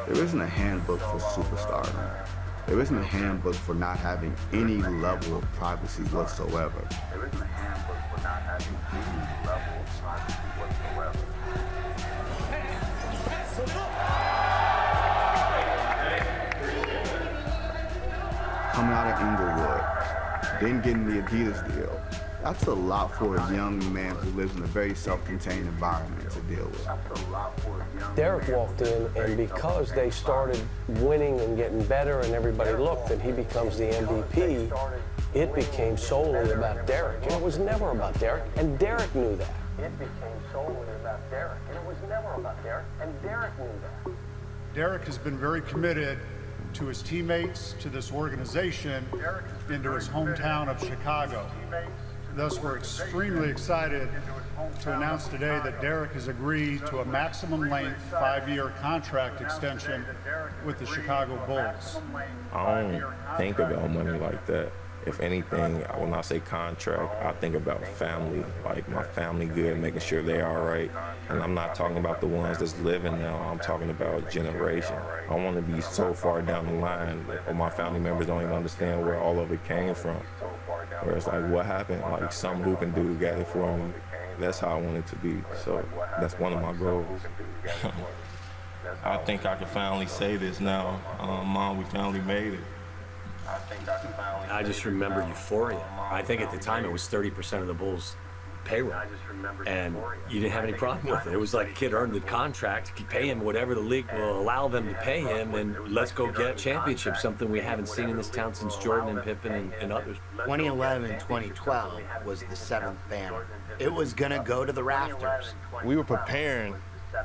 There isn't a handbook for superstardom. There isn't a handbook for not having any level of privacy whatsoever. There isn't a handbook for not having any level of privacy whatsoever. Coming out of Inglewood, then getting the Adidas deal. That's a lot for a young man who lives in a very self-contained environment to deal with. Derrick walked in, and because they started winning and getting better and everybody looked and he becomes the MVP, it became solely about Derrick. And it was never about Derrick, and Derrick knew that. It became solely about Derrick, and it was never about Derrick, and Derrick knew that. Derrick has been very committed to his teammates, to this organization, and to his hometown of Chicago. Thus, we're extremely excited to announce today that Derrick has agreed to a maximum length 5-year contract extension with the Chicago Bulls. I don't think about money like that. If anything, when I say contract, I think about family, like my family good, making sure they're all right. And I'm not talking about the ones that's living now, I'm talking about generation. I want to be so far down the line that my family members don't even understand where all of it came from. Where it's like, what happened? Like, something who can do got it for me. That's how I want it to be. So that's one of my goals. I think I can finally say this now. Mom, we finally made it. I just remember euphoria. I think at the time it was 30% of the Bulls payroll. And you didn't have any problem with it. It was like a kid earned the contract, pay him whatever the league will allow them to pay him, and let's go get championships, something we haven't seen in this town since Jordan and Pippen and others. 2011 and 2012 was the 7th banner. It was gonna go to the rafters. We were preparing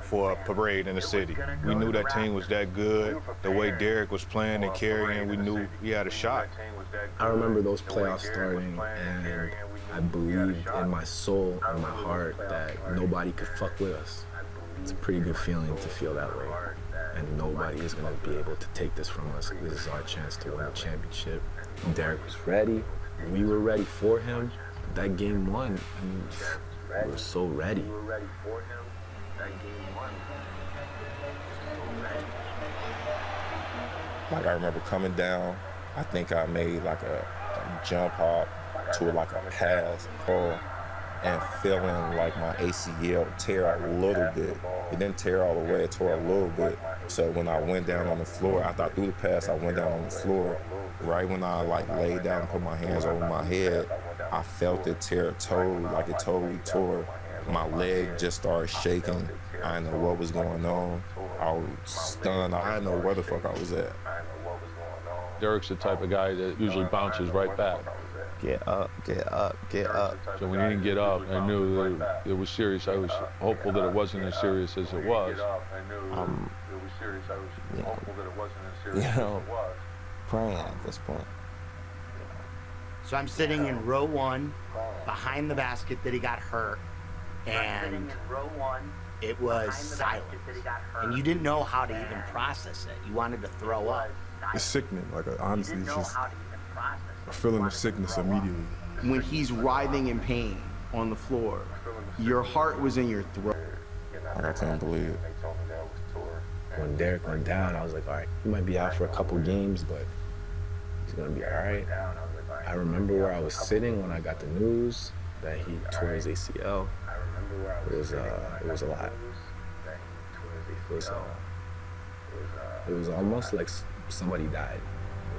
for a parade in the city. We knew that team was that good. The way Derrick was playing and carrying, we knew he had a shot. I remember those playoffs starting, and I believed in my soul and my heart that nobody could fuck with us. It's a pretty good feeling to feel that way. And nobody is going to be able to take this from us. This is our chance to win a championship. Derrick was ready. We were ready for him. That game one, I mean, we were so ready. Like, I remember coming down, I think I made like a jump hop to like a pass and feeling like my ACL tear a little bit. It didn't tear all the way, it tore a little bit. So when I went down on the floor, after I threw the pass, I went down on the floor. Right when I like laid down and put my hands over my head, I felt it tear totally, like it totally tore. My leg just started shaking. I didn't know what was going on. I was stunned. I didn't know where the fuck I was at. Derrick's the type of guy that usually bounces right back. Get up, get up, get up. So when he didn't get up, I knew that it was serious. I was hopeful that it wasn't as serious as it was. Praying at this point. So I'm sitting in row 1, behind the basket that he got hurt, and it was silent. And you didn't know how to even process it. You wanted to throw up. It's sickening. Like, honestly, it's just a feeling of sickness immediately. When he's writhing in pain on the floor, your heart was in your throat. Like, I couldn't believe it. When Derrick went down, I was like, all right, he might be out for a couple games, but he's gonna be all right. I remember where I was sitting when I got the news that he tore his ACL. It was a lot. It was almost like somebody died.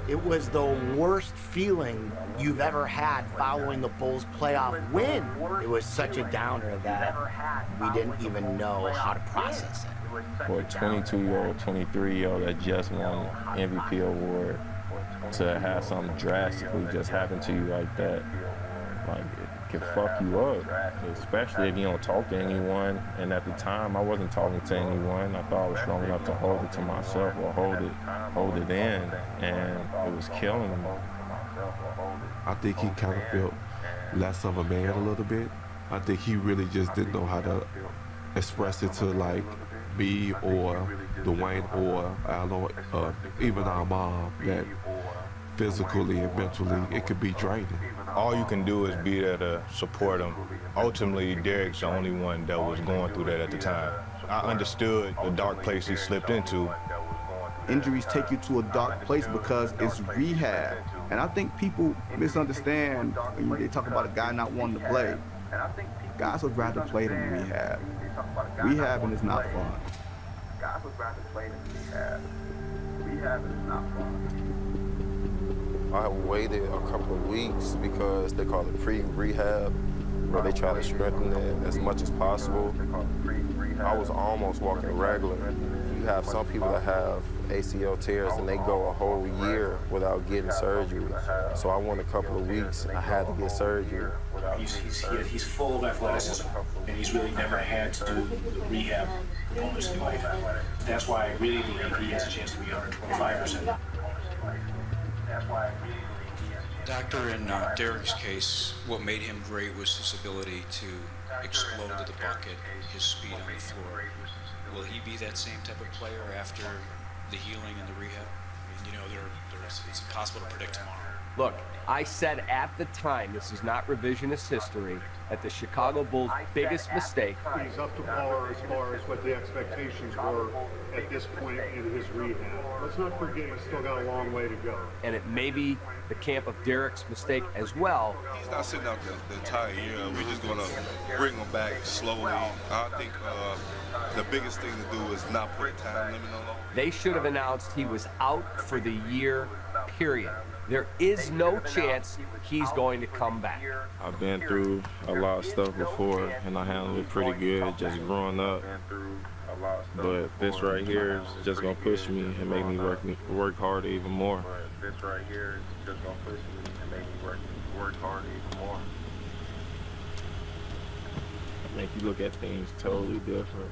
It was the worst feeling you've ever had following the Bulls playoff win. It was such a downer that we didn't even know how to process it. For a 22-year-old, 23-year-old that just won MVP award, to have something drastically just happen to you like that, like, it can fuck you up, especially if you don't talk to anyone. And at the time, I wasn't talking to anyone. I thought I was strong enough to hold it to myself or hold it in, and it was killing me. I think he kind of felt less of a man a little bit. I think he really just didn't know how to express it to, like, me or Dwayne or Al, even our mom, that physically and mentally it could be draining. All you can do is be there to support him. Ultimately, Derrick's the only one that was going through that at the time. I understood the dark place he slipped into. Injuries take you to a dark place because it's rehab. And I think people misunderstand when they talk about a guy not wanting to play. Guys would rather play than rehab. Rehabbing is not fun. Guys would rather play than rehab. Rehabbing is not fun. I waited a couple of weeks because they call it pre-rehab, where they try to strengthen it as much as possible. I was almost walking regular. You have some people that have ACL tears and they go a whole year without getting surgery. So I went a couple of weeks, I had to get surgery. He's full of athleticism, and he's really never had to do the rehab components in life. That's why I really believe he has a chance to be 125%. Doctor, in Derrick's case, what made him great was his ability to explode to the bucket, his speed on the floor. Will he be that same type of player after the healing and the rehab? I mean, you know, it's impossible to predict tomorrow. Look, I said at the time, this is not revisionist history, that the Chicago Bulls' biggest mistake. He's up to par as far as what the expectations were at this point in his rehab. Let's not forget he's still got a long way to go. And it may be the camp of Derrick's mistake as well. He's not sitting out the entire year. We're just going to bring him back slowly. I think the biggest thing to do is not put a time limit on him. They should have announced he was out for the year, period. There is no chance he's going to come back. I've been through a lot of stuff before, and I handled it pretty good just growing up. But this right here is just gonna push me and make me work harder even more. This right here is just gonna push me and make me work harder even more. Make you look at things totally different.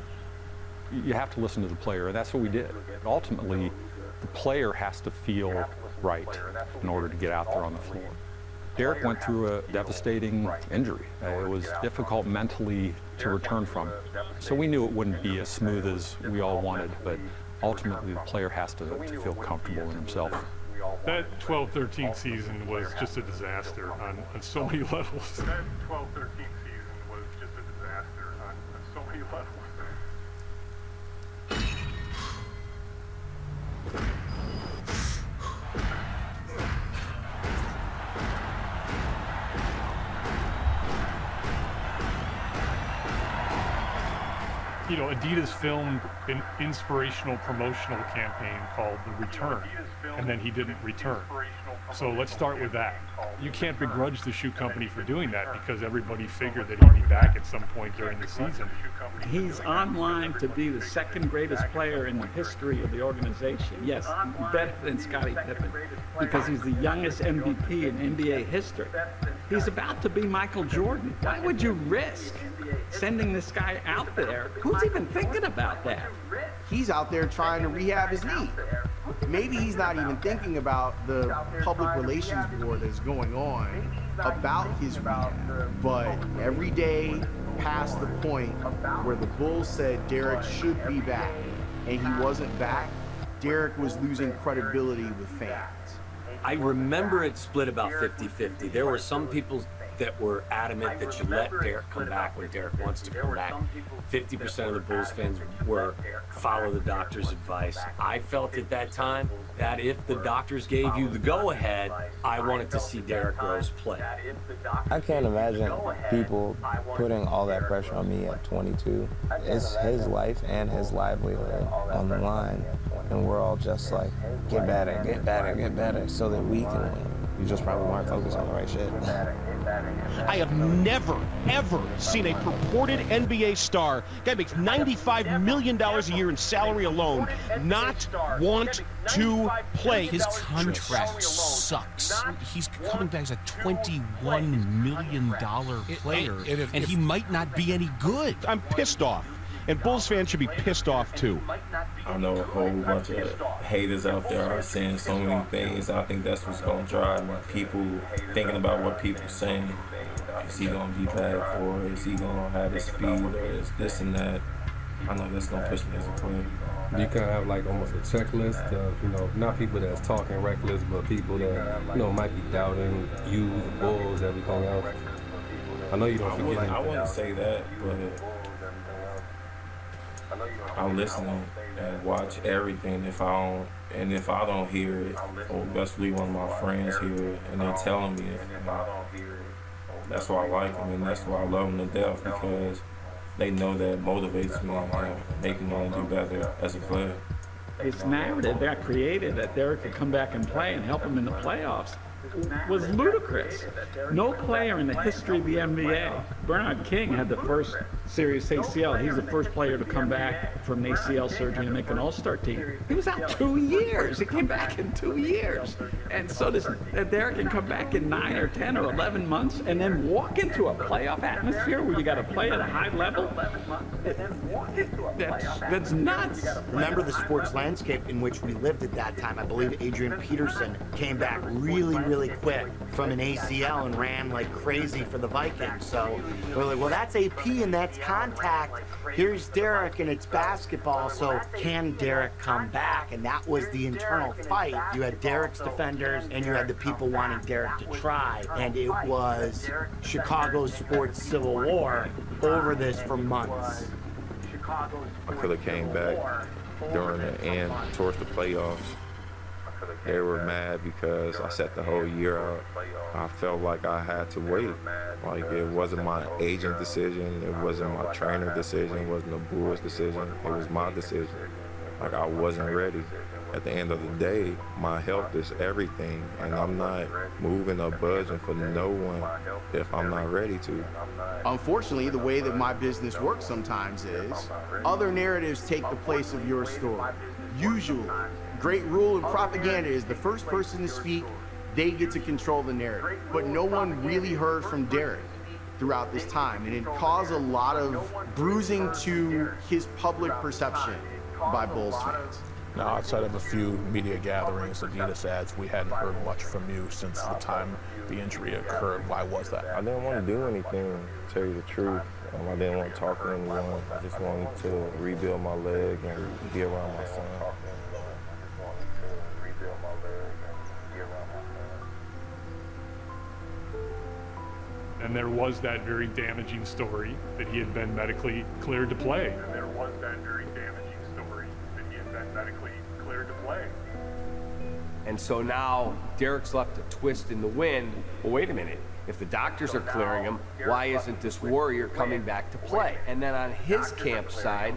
You have to listen to the player, and that's what we did. Ultimately, the player has to feel right in order to get out there on the floor. Derrick went through a devastating injury. It was difficult mentally to return from. So we knew it wouldn't be as smooth as we all wanted, but ultimately the player has to feel comfortable in himself. That 12-13 season was just a disaster on so many levels. That 12-13 season was just a disaster on so many levels. You know, Adidas filmed an inspirational promotional campaign called The Return, and then he didn't return. So let's start with that. You can't begrudge the shoe company for doing that because everybody figured that he'd be back at some point during the season. He's online to be the second greatest player in the history of the organization. Yes, better than Scottie Pippen, because he's the youngest MVP in NBA history. He's about to be Michael Jordan. Why would you risk sending this guy out there? Who's even thinking about that? He's out there trying to rehab his knee. Maybe he's not even thinking about the public relations war that's going on about his rehab. But every day past the point where the Bulls said Derrick should be back and he wasn't back, Derrick was losing credibility with fans. I remember it split about 50-50. There were some people that were adamant that you let Derrick come back when Derrick wants to come back. 50% of the Bulls fans were follow the doctor's advice. I felt at that time that if the doctors gave you the go-ahead, I wanted to see Derrick Rose play. I can't imagine people putting all that pressure on me at 22. It's his life and his livelihood on the line, and we're all just like, get better, get better, get better, so that we can win. You just probably weren't focused on the right shit. I have never, ever seen a purported NBA star, guy makes $95 million a year in salary alone, not want to play. His contract sucks. He's coming back as a $21 million player, and he might not be any good. I'm pissed off. And Bulls fans should be pissed off too. I know a whole bunch of haters out there are saying so many things. I think that's what's going to drive me. People thinking about what people saying. Is he going to be back, or is he going to have his speed, or is this and that? I know that's going to push me as a player. You kind of have like almost a checklist of, you know, not people that's talking reckless, but people that, you know, might be doubting you, the Bulls, everything else. I know you don't forget anything. I wouldn't say that, but I'm listening and watch everything. If I don't hear it, or especially one of my friends hear it, and they're telling me it, that's why I like them, and that's why I love them to death, because they know that motivates me and make me want to do better as a player. This narrative that created that Derrick could come back and play and help him in the playoffs was ludicrous. No player in the history of the NBA. Bernard King had the first serious ACL. He's the first player to come back from an ACL surgery and make an all-star team. He was out 2 years. He came back in 2 years. And so does Derrick can come back in 9 or 10 or 11 months and then walk into a playoff atmosphere where you got to play at a high level. That's nuts. Remember the sports landscape in which we lived at that time. I believe Adrian Peterson came back really quick from an ACL and ran like crazy for the Vikings. So we're like, well, that's AP and that's contact. Here's Derrick and it's basketball. So can Derrick come back? And that was the internal fight. You had Derrick's defenders and you had the people wanting Derrick to try. And it was Chicago's sports civil war over this for months. I could have came back during the end towards the playoffs. They were mad because I set the whole year out. I felt like I had to wait. Like, it wasn't my agent decision, it wasn't my trainer decision, it wasn't the Bulls decision, it was my decision. Like, I wasn't ready. At the end of the day, my health is everything, and I'm not moving or budging for no one if I'm not ready to. Unfortunately, the way that my business works sometimes is other narratives take the place of your story. Usually, great rule in propaganda is the first person to speak, they get to control the narrative. But no one really heard from Derrick throughout this time, and it caused a lot of bruising to his public perception by Bulls fans. Now, outside of a few media gatherings, Adidas ads, we hadn't heard much from you since the time the injury occurred. Why was that? I didn't want to do anything, to tell you the truth. I didn't want to talk to anyone. I just wanted to rebuild my leg and be around my son. And there was that very damaging story that he had been medically cleared to play. And so now Derrick's left a twist in the wind. Well, wait a minute. If the doctors are clearing him, why isn't this warrior coming back to play? And then on his camp side,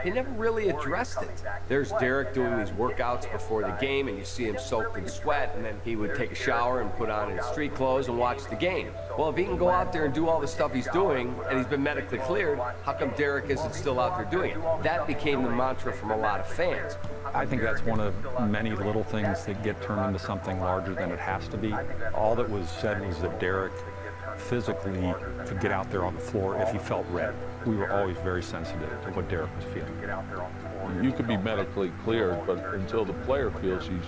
he never really addressed it. There's Derrick doing these workouts before the game, and you see him soaked in sweat, and then he would take a shower and put on his street clothes and watch the game. Well, if he can go out there and do all the stuff he's doing, and he's been medically cleared, how come Derrick isn't still out there doing it? That became the mantra from a lot of fans. I think that's one of many little things that get turned into something larger than it has to be. All that was said was that Derrick physically could get out there on the floor if he felt ready. We were always very sensitive to what Derrick was feeling. You could be medically cleared, but until the player feels he's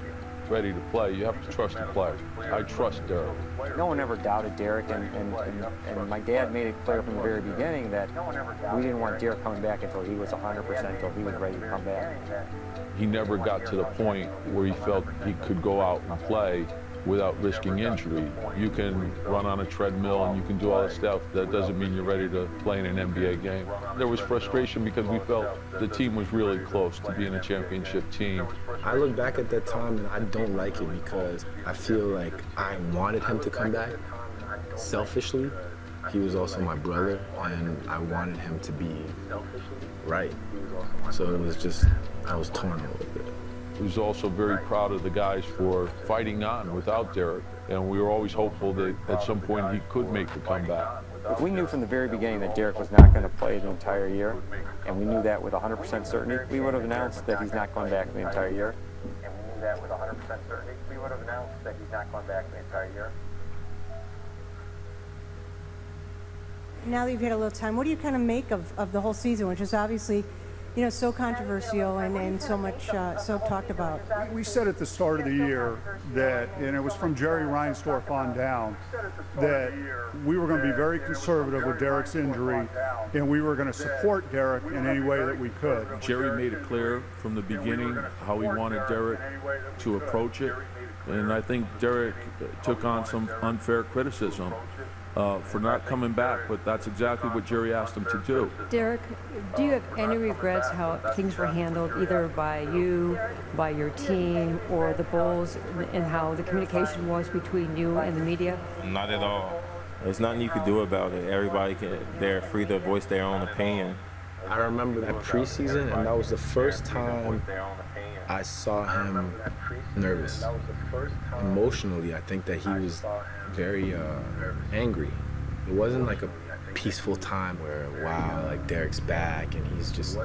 ready to play, you have to trust the player. I trust Derrick. No one ever doubted Derrick, and my dad made it clear from the very beginning that we didn't want Derrick coming back until he was 100%, until he was ready to come back. He never got to the point where he felt he could go out and play without risking injury. You can run on a treadmill and you can do all that stuff. That doesn't mean you're ready to play in an NBA game. There was frustration because we felt the team was really close to being a championship team. I look back at that time and I don't like it because I feel like I wanted him to come back. Selfishly, he was also my brother and I wanted him to be right. So it was just, I was torn a little bit. He was also very proud of the guys for fighting on without Derrick, and we were always hopeful that at some point he could make the comeback. If we knew from the very beginning that Derrick was not going to play the entire year, and we knew that with 100% certainty, we would have announced that he's not going back the entire year. And we knew that with 100% certainty, we would have announced that he's not going back the entire year. Now that you've had a little time, what do you kind of make of the whole season, which is obviously, you know, so controversial and so much so talked about? We said at the start of the year that, and it was from Jerry Reinsdorf on down, that we were going to be very conservative with Derrick's injury, and we were going to support Derrick in any way that we could. Jerry made it clear from the beginning how he wanted Derrick to approach it, and I think Derrick took on some unfair criticism for not coming back, but that's exactly what Jerry asked him to do. Derrick, do you have any regrets how things were handled, either by you, by your team, or the Bulls, and how the communication was between you and the media? Not at all. There's nothing you could do about it. Everybody they're free to voice their own opinion. I remember that preseason, and that was the first time I saw him nervous. Emotionally, I think that he was very angry. It wasn't like a peaceful time where, wow, like Derrick's back and he's just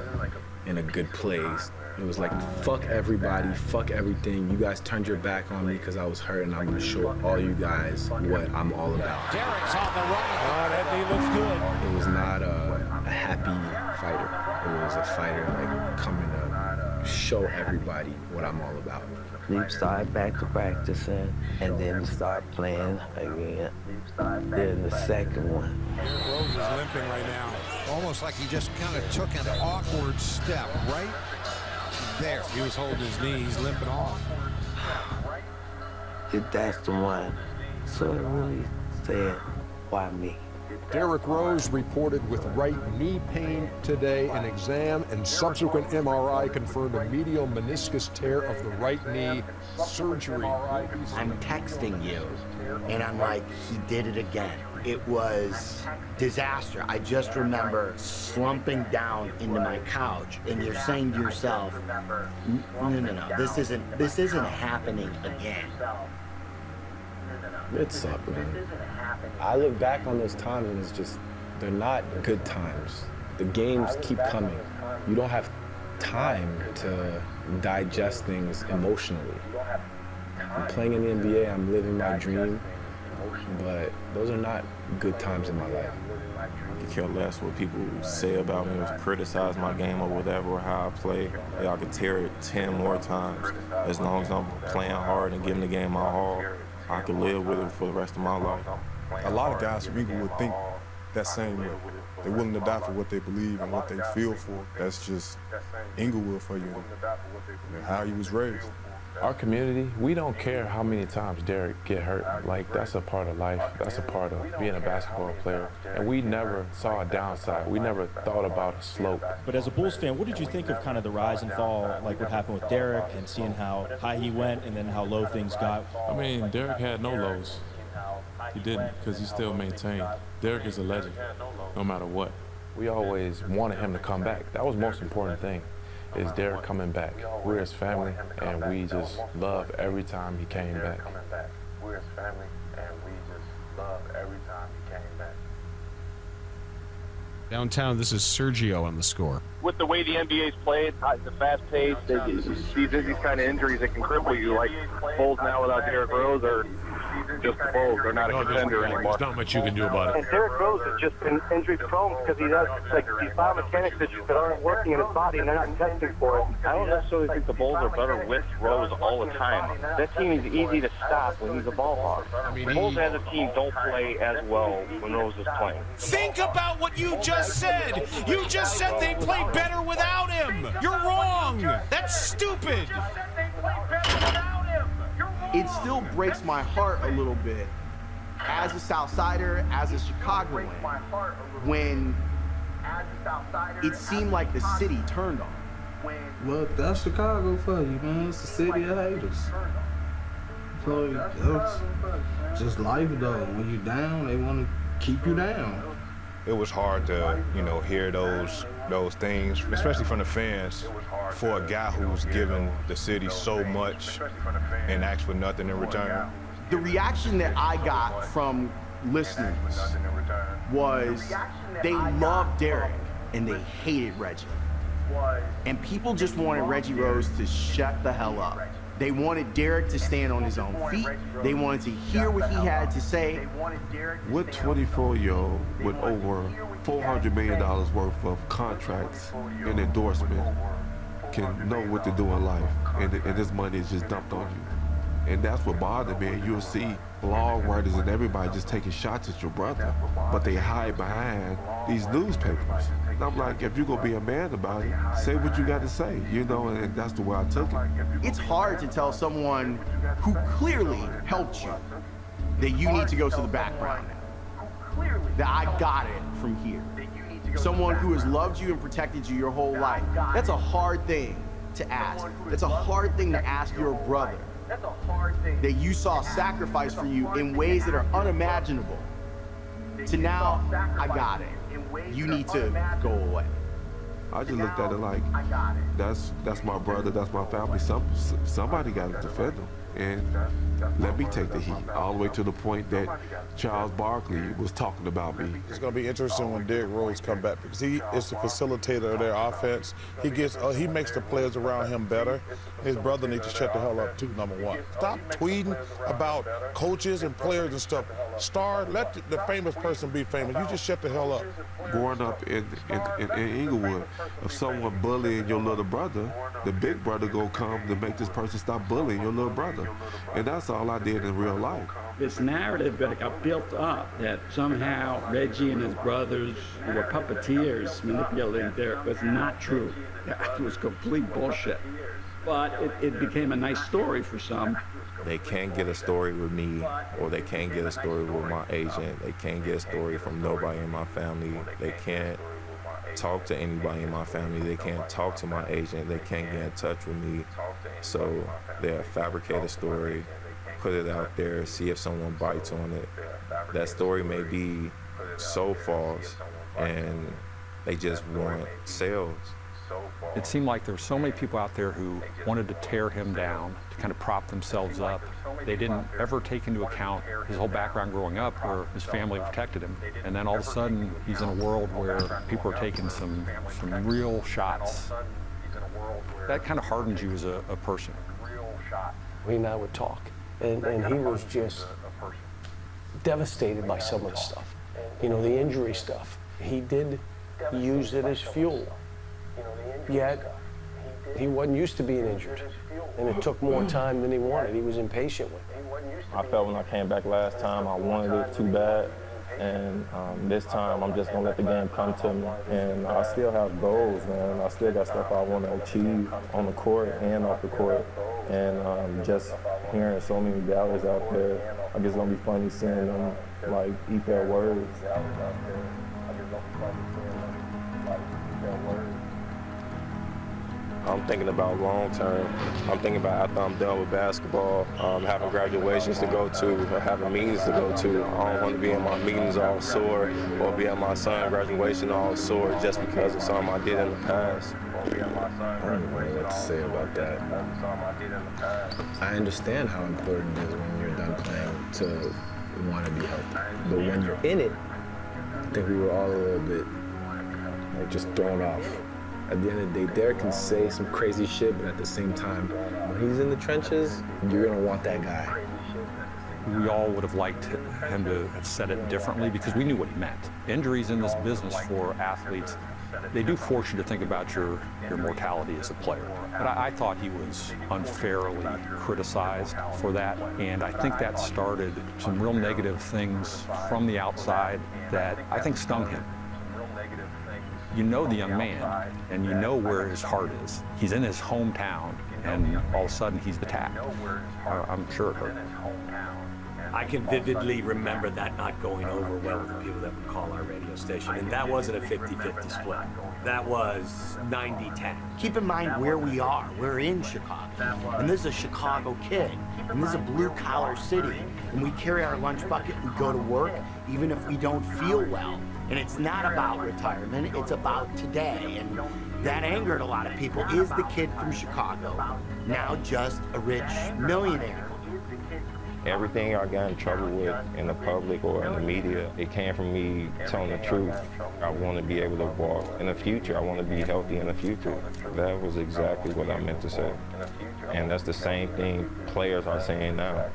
in a good place. It was like, fuck everybody, fuck everything. You guys turned your back on me because I was hurt, and I'm going to show all you guys what I'm all about. Derrick's on the run. Oh, that knee looks good. It was not a happy fighter. It was a fighter like coming to show everybody what I'm all about. We started back to practicing, and then we started playing again. Then the second one. Derrick Rose is limping right now. Almost like he just kind of took an awkward step right there. He was holding his knee. He's limping off. That's the one. So it really said, why me? Derrick Rose reported with right knee pain today. An exam and subsequent MRI confirmed a medial meniscus tear of the right knee. Surgery. I'm texting you, and I'm like, he did it again. it was disaster. I just remember slumping down into my couch, and you're saying to yourself, no, this isn't happening again. It sucked, man. I look back on those times and it's just, they're not good times. The games keep coming. You don't have time to digest things emotionally. I'm playing in the NBA, I'm living my dream, but those are not good times in my life. I could care less what people say about me or criticize my game or whatever, or how I play. I could tear it 10 more times. As long as I'm playing hard and giving the game my all, I could live with it for the rest of my life. A lot of guys from Inglewood think that same way. They're willing to die for what they believe and what they feel for. That's just Inglewood for you, and how you was raised. Our community, we don't care how many times Derrick get hurt. Like, that's a part of life. That's a part of being a basketball player. And we never saw a downside. We never thought about a slope. But as a Bulls fan, what did you think of kind of the rise and fall, like what happened with Derrick, and seeing how high he went and then how low things got? I mean, Derrick had no lows. He didn't, because he still maintained. Derrick is a legend, no matter what. We always wanted him to come back. That was the most important thing, is Derrick coming back. We're his family, and we just love every time he came back. We're his family, and we just love every time he came back. Downtown, this is Sergio on the score. With the way the NBA's played, the fast pace, these kind of injuries that can cripple you, like Bulls now without Derrick Rose, or just the Bulls. They're not a contender anymore. There's not much you can do about it. And Derrick Rose has just been injury prone because he does like these biomechanics issues that aren't working in his body, and they're not testing for it. I don't necessarily think the Bulls are better with Rose all the time. That team is easy to stop when he's a ball hawk. The Bulls as a team don't play as well when Rose is playing. Think about what you just said. You just said they play better without him. You're wrong. That's stupid. It still breaks my heart a little bit as a Southsider, as a Chicagoan, when it seemed like the city turned on. Well, that's Chicago for you, man. It's the city of haters. So it's just life, though. When you're down, they want to keep you down. It was hard to, hear those things, especially from the fans, for a guy who's given the city so much and asked for nothing in return. The reaction that I got from listeners was they loved Derrick and they hated Reggie. And people just wanted Reggie Rose to shut the hell up. They wanted Derrick to stand on his own feet. They wanted to hear what he had to say. What 24-year-old with over $400 million worth of contracts and endorsement can know what to do in life, and this money is just dumped on you? And that's what bothered me. And you'll see blog writers and everybody just taking shots at your brother, but they hide behind these newspapers. And I'm like, if you're gonna be a man about it, say what you got to say, and that's the way I took it. It's hard to tell someone who clearly helped you that you need to go to the background now. That I got it from here. Someone who has loved you and protected you your whole life. That's a hard thing to ask. That's a hard thing to ask your brother. That you saw sacrifice for you in ways that are unimaginable. To now, I got it. You need to go away. I just looked at it like, that's my brother, that's my family. Somebody got to defend him. And let me take the heat, all the way to the point that Charles Barkley was talking about me. It's going to be interesting when Derrick Rose come back, because he is the facilitator of their offense. He makes the players around him better. His brother needs to shut the hell up too, number one. Stop tweeting about coaches and players and stuff. Let the famous person be famous. You just shut the hell up. Growing up in Inglewood, if someone bullying your little brother, the big brother gonna come to make this person stop bullying your little brother. And that's all I did in real life. This narrative that got built up that somehow Reggie and his brothers were puppeteers manipulating Derrick was not true. It was complete bullshit. But it became a nice story for some. They can't get a story with me, or they can't get a story with my agent. They can't get a story from nobody in my family. They can't talk to anybody in my family. They can't talk to my agent. They can't get in touch with me. So they'll fabricate a story, put it out there, see if someone bites on it. That story may be so false, and they just want sales. It seemed like there were so many people out there who wanted to tear him down, to kind of prop themselves up. They didn't ever take into account his whole background growing up, where his family protected him. And then all of a sudden, he's in a world where people are taking some real shots. That kind of hardens you as a person. He and I would talk, and he was just devastated by some of the stuff. You know, the injury stuff. He did use it as fuel. Yet, he wasn't used to being injured, and it took more time than he wanted. He was impatient with it. I felt when I came back last time, I wanted it too bad, and this time I'm just gonna let the game come to me. And I still have goals, man. I still got stuff I want to achieve on the court and off the court. And just hearing so many doubters out there, I guess it's gonna be funny seeing them like eat their words. I'm thinking about long term. I'm thinking about after I'm done with basketball, having graduations to go to, or having meetings to go to. I don't want to be in my meetings all sore, or be at my son's graduation all sore just because of something I did in the past. I don't know what to say about that. I understand how important it is when you're done playing to want to be healthy. But when you're in it, I think we were all a little bit like just thrown off. At the end of the day, Derrick can say some crazy shit, but at the same time, when he's in the trenches, you're gonna want that guy. We all would have liked him to have said it differently because we knew what he meant. Injuries in this business for athletes, they do force you to think about your mortality as a player. But I thought he was unfairly criticized for that, and I think that started some real negative things from the outside that I think stung him. You know the young man, and you know where his heart is. He's in his hometown, and all of a sudden he's attacked. I'm sure it hurt. I can vividly remember that not going over well with the people that would call our radio station, and that wasn't a 50-50 split. That was 90-10. Keep in mind where we are. We're in Chicago, and this is a Chicago kid, and this is a blue-collar city, and we carry our lunch bucket, we go to work, even if we don't feel well. And it's not about retirement, it's about today. And that angered a lot of people. Is the kid from Chicago now just a rich millionaire? Everything I got in trouble with in the public or in the media, it came from me telling the truth. I want to be able to walk in the future. I want to be healthy in the future. That was exactly what I meant to say. And that's the same thing players are saying now.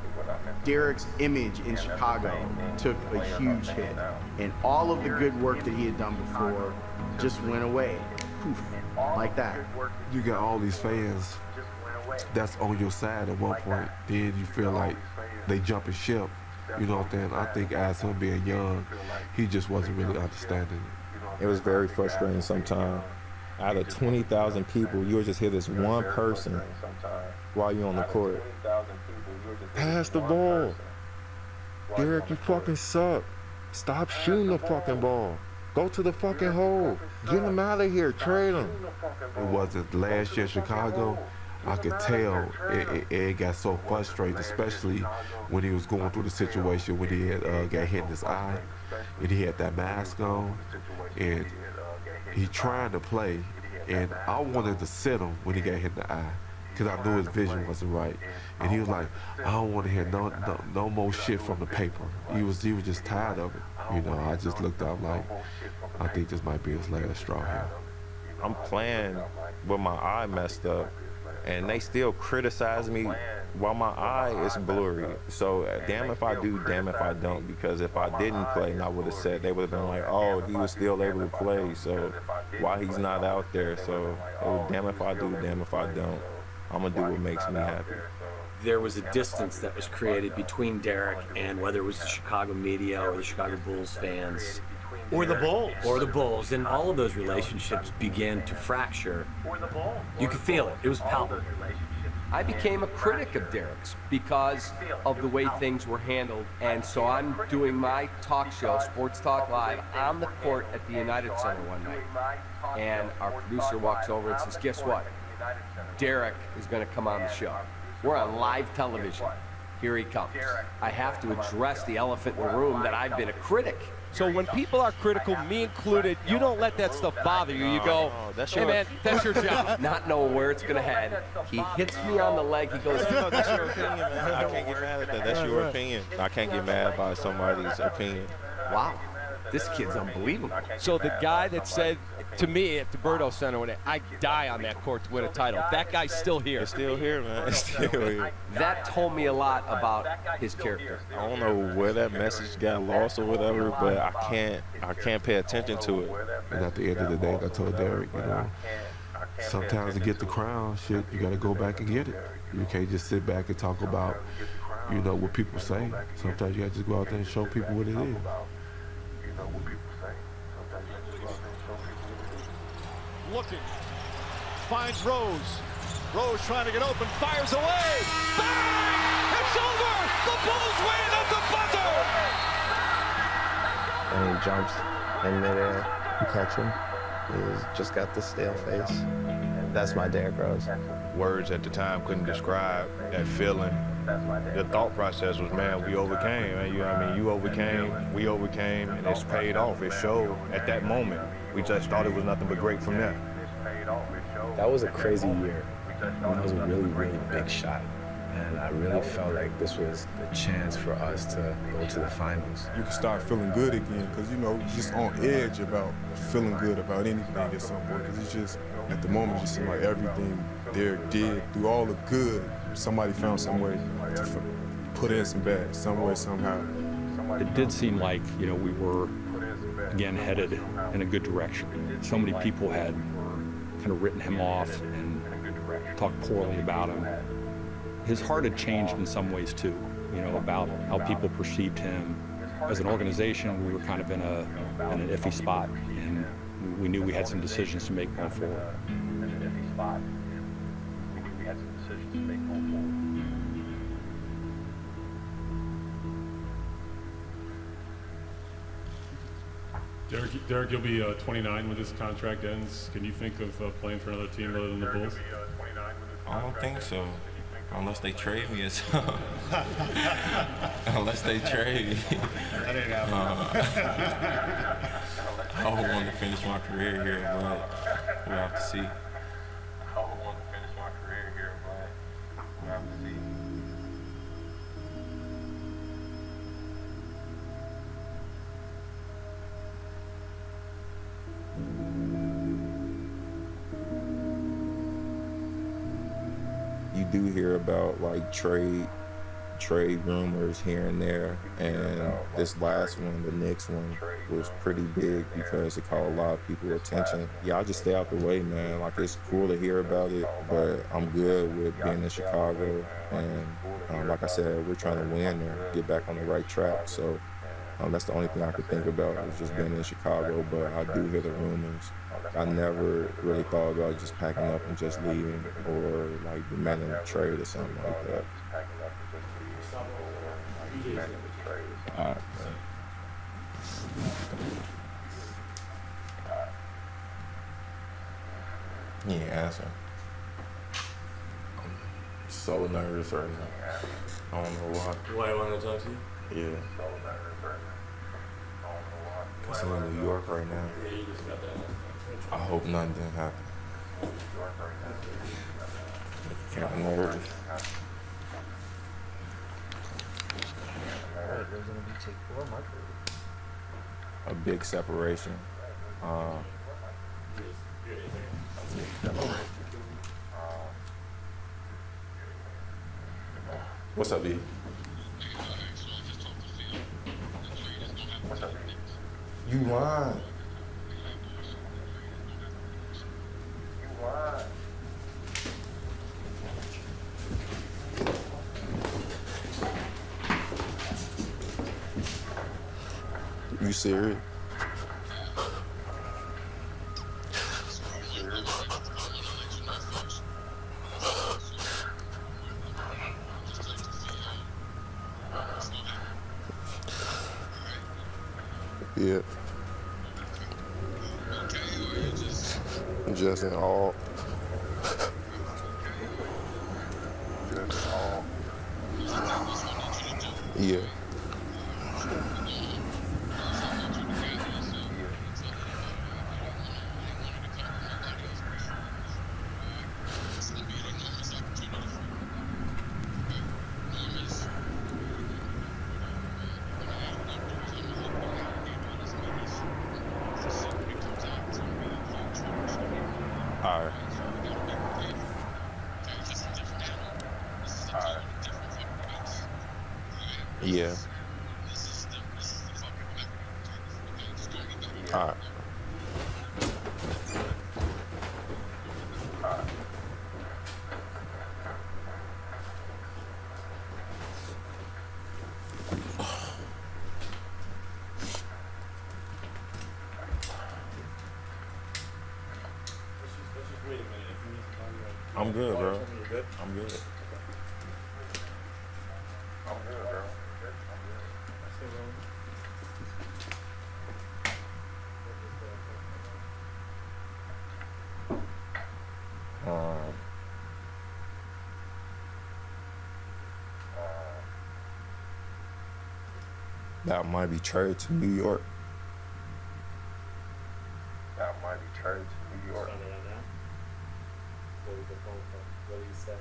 Derrick's image in Chicago took a huge hit, and all of the good work that he had done before just went away, poof, like that. You got all these fans that's on your side at one point, then you feel like they jumping ship, you know what I'm saying? I think as him being young, he just wasn't really understanding it. It was very frustrating sometimes. Out of 20,000 people, you would just hear this one person while you're on the court. Pass the ball. Derrick, you fucking suck. Stop shooting the fucking ball. Go to the fucking hole. Get him out of here. Trade him. It wasn't last year in Chicago. I could tell it got so frustrated, especially when he was going through the situation when he had got hit in his eye, and he had that mask on, and he tried to play, and I wanted to sit him when he got hit in the eye, because I knew his vision wasn't right. And he was like, I don't want to hear no more shit from the paper. He was just tired of it. You know, I just looked up like, I think this might be his last straw here. I'm playing with my eye messed up, and they still criticize me while my eye is blurry. So damn if I do, damn if I don't, because if I didn't play and I would have said, they would have been like, oh, he was still able to play, so why he's not out there? So damn if I do, damn if I don't. I'm gonna do what makes me happy. There was a distance that was created between Derrick and whether it was the Chicago media or the Chicago Bulls fans. Or the Bulls. Or the Bulls. And all of those relationships began to fracture. You could feel it. It was palpable. I became a critic of Derrick's because of the way things were handled. And so I'm doing my talk show, Sports Talk Live, on the court at the United Center one night. And our producer walks over and says, guess what? Derrick is going to come on the show. We're on live television. here he comes. I have to address the elephant in the room that I've been a critic. So when people are critical, me included, you don't let that stuff bother you. You go, hey man, that's your job. Not knowing where it's going to head. He hits me on the leg. He goes, No, that's your opinion, man. I can't get mad at that. That's your opinion. I can't get mad by somebody's opinion. Wow, this kid's unbelievable. So the guy that said to me at the Berto Center, when I die on that court to win a title, that guy's still here. It's still here, man. It's still here. That told me a lot about his character. I don't know where that message got lost or whatever, but I can't pay attention to it. And at the end of the day, I told Derrick, you know, sometimes to get the crown, shit, you got to go back and get it. You can't just sit back and talk about, you know, what people say. Sometimes you got to just go out there and show people what it is. Looking, finds Rose. Rose trying to get open, fires away. Bang! It's over! The Bulls win at the buzzer! And he jumps in midair. You catch him. He's just got the stale face. That's my Derrick Rose. Words at the time couldn't describe that feeling. The thought process was, man, we overcame. Man. You know what I mean? You overcame, we overcame, and it's paid off. It showed at that moment. We just thought it was nothing but great from there. That was a crazy year. That was a really, really big shot. And I really felt like this was the chance for us to go to the finals. You can start feeling good again because, you know, you're just on edge about feeling good about anything at some point. Because it's just, at the moment, it just seemed like everything Derrick did, through all the good, somebody found some way to put in some bad, some way, somehow. It did seem like, you know, we were, again, headed in a good direction. So many people had kind of written him off and talked poorly about him. His heart had changed in some ways too, you know, about how people perceived him. As an organization, we were kind of in an iffy spot, and we knew we had some decisions to make going forward. Derrick, you'll be 29 when this contract ends. Can you think of playing for another team other than the Bulls? I don't think so. Unless they trade me or something. Unless they trade me. That ain't happening. I would want to finish my career here, but we'll have to see. You do hear about like trade rumors here and there, and this last one, the next one, was pretty big because it caught a lot of people's attention. Yeah, I just stay out the way, man. Like, it's cool to hear about it, but I'm good with being in Chicago, and like I said, we're trying to win and get back on the right track. So that's the only thing I could think about, is just being in Chicago. But I do hear the rumors. I never really thought about just packing up and just leaving, or like demanding a trade or something like that. All right. He ain't answer. I'm so nervous right now. I don't know why. Why I wanted to talk to you? Yeah. Because I'm in New York right now. I hope nothing didn't happen. Kind of nervous. A big separation. What's up, B? You lying. You serious? Yeah. Just in all. Yeah. All right. Yeah. All right. I'm good, bro. I'm good. That might be traded to New York. That might be traded to New York. What do you say?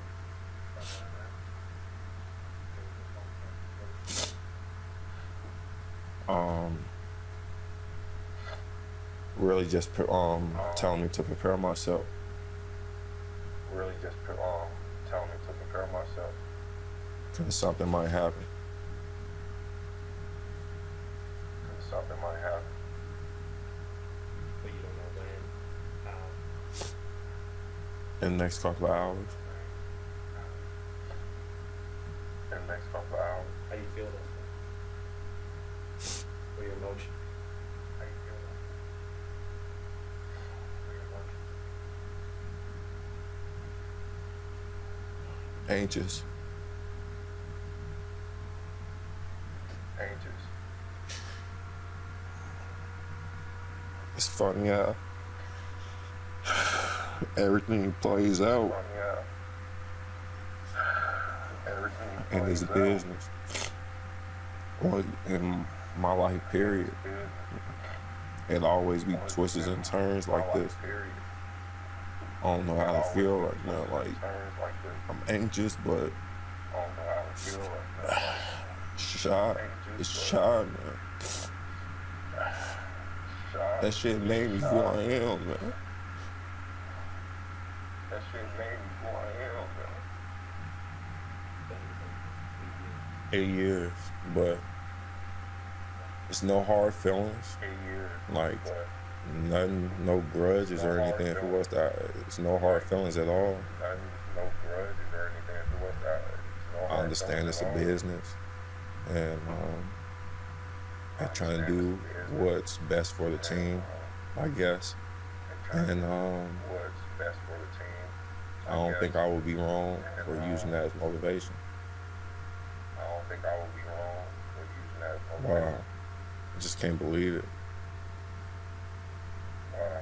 Really just telling me to prepare myself. Really just telling me to prepare myself. Because something might happen. Something might happen. But you don't know when, how. In the next couple of hours. In the next couple of hours. How you feel those things? What are your emotions? How you feel that? What are your emotions? Anxious. Anxious. It's funny how everything plays out in this business, or in my life, period. It always be twists and turns like this. I don't know how to feel right now. Like, I'm anxious, but shy. It's shy, man. That shit made me who I am, man. That shit made me who I am, man. 8 years, but it's no hard feelings. 8 years. Like, nothing, no grudges or anything towards that. It's no hard feelings at all. No grudges or anything towards that. I understand it's a business, and I try to do what's best for the team, I guess. And I don't think I would be wrong for using that as motivation. I don't think I would be wrong for using that as motivation. Wow. I just can't believe it. Wow.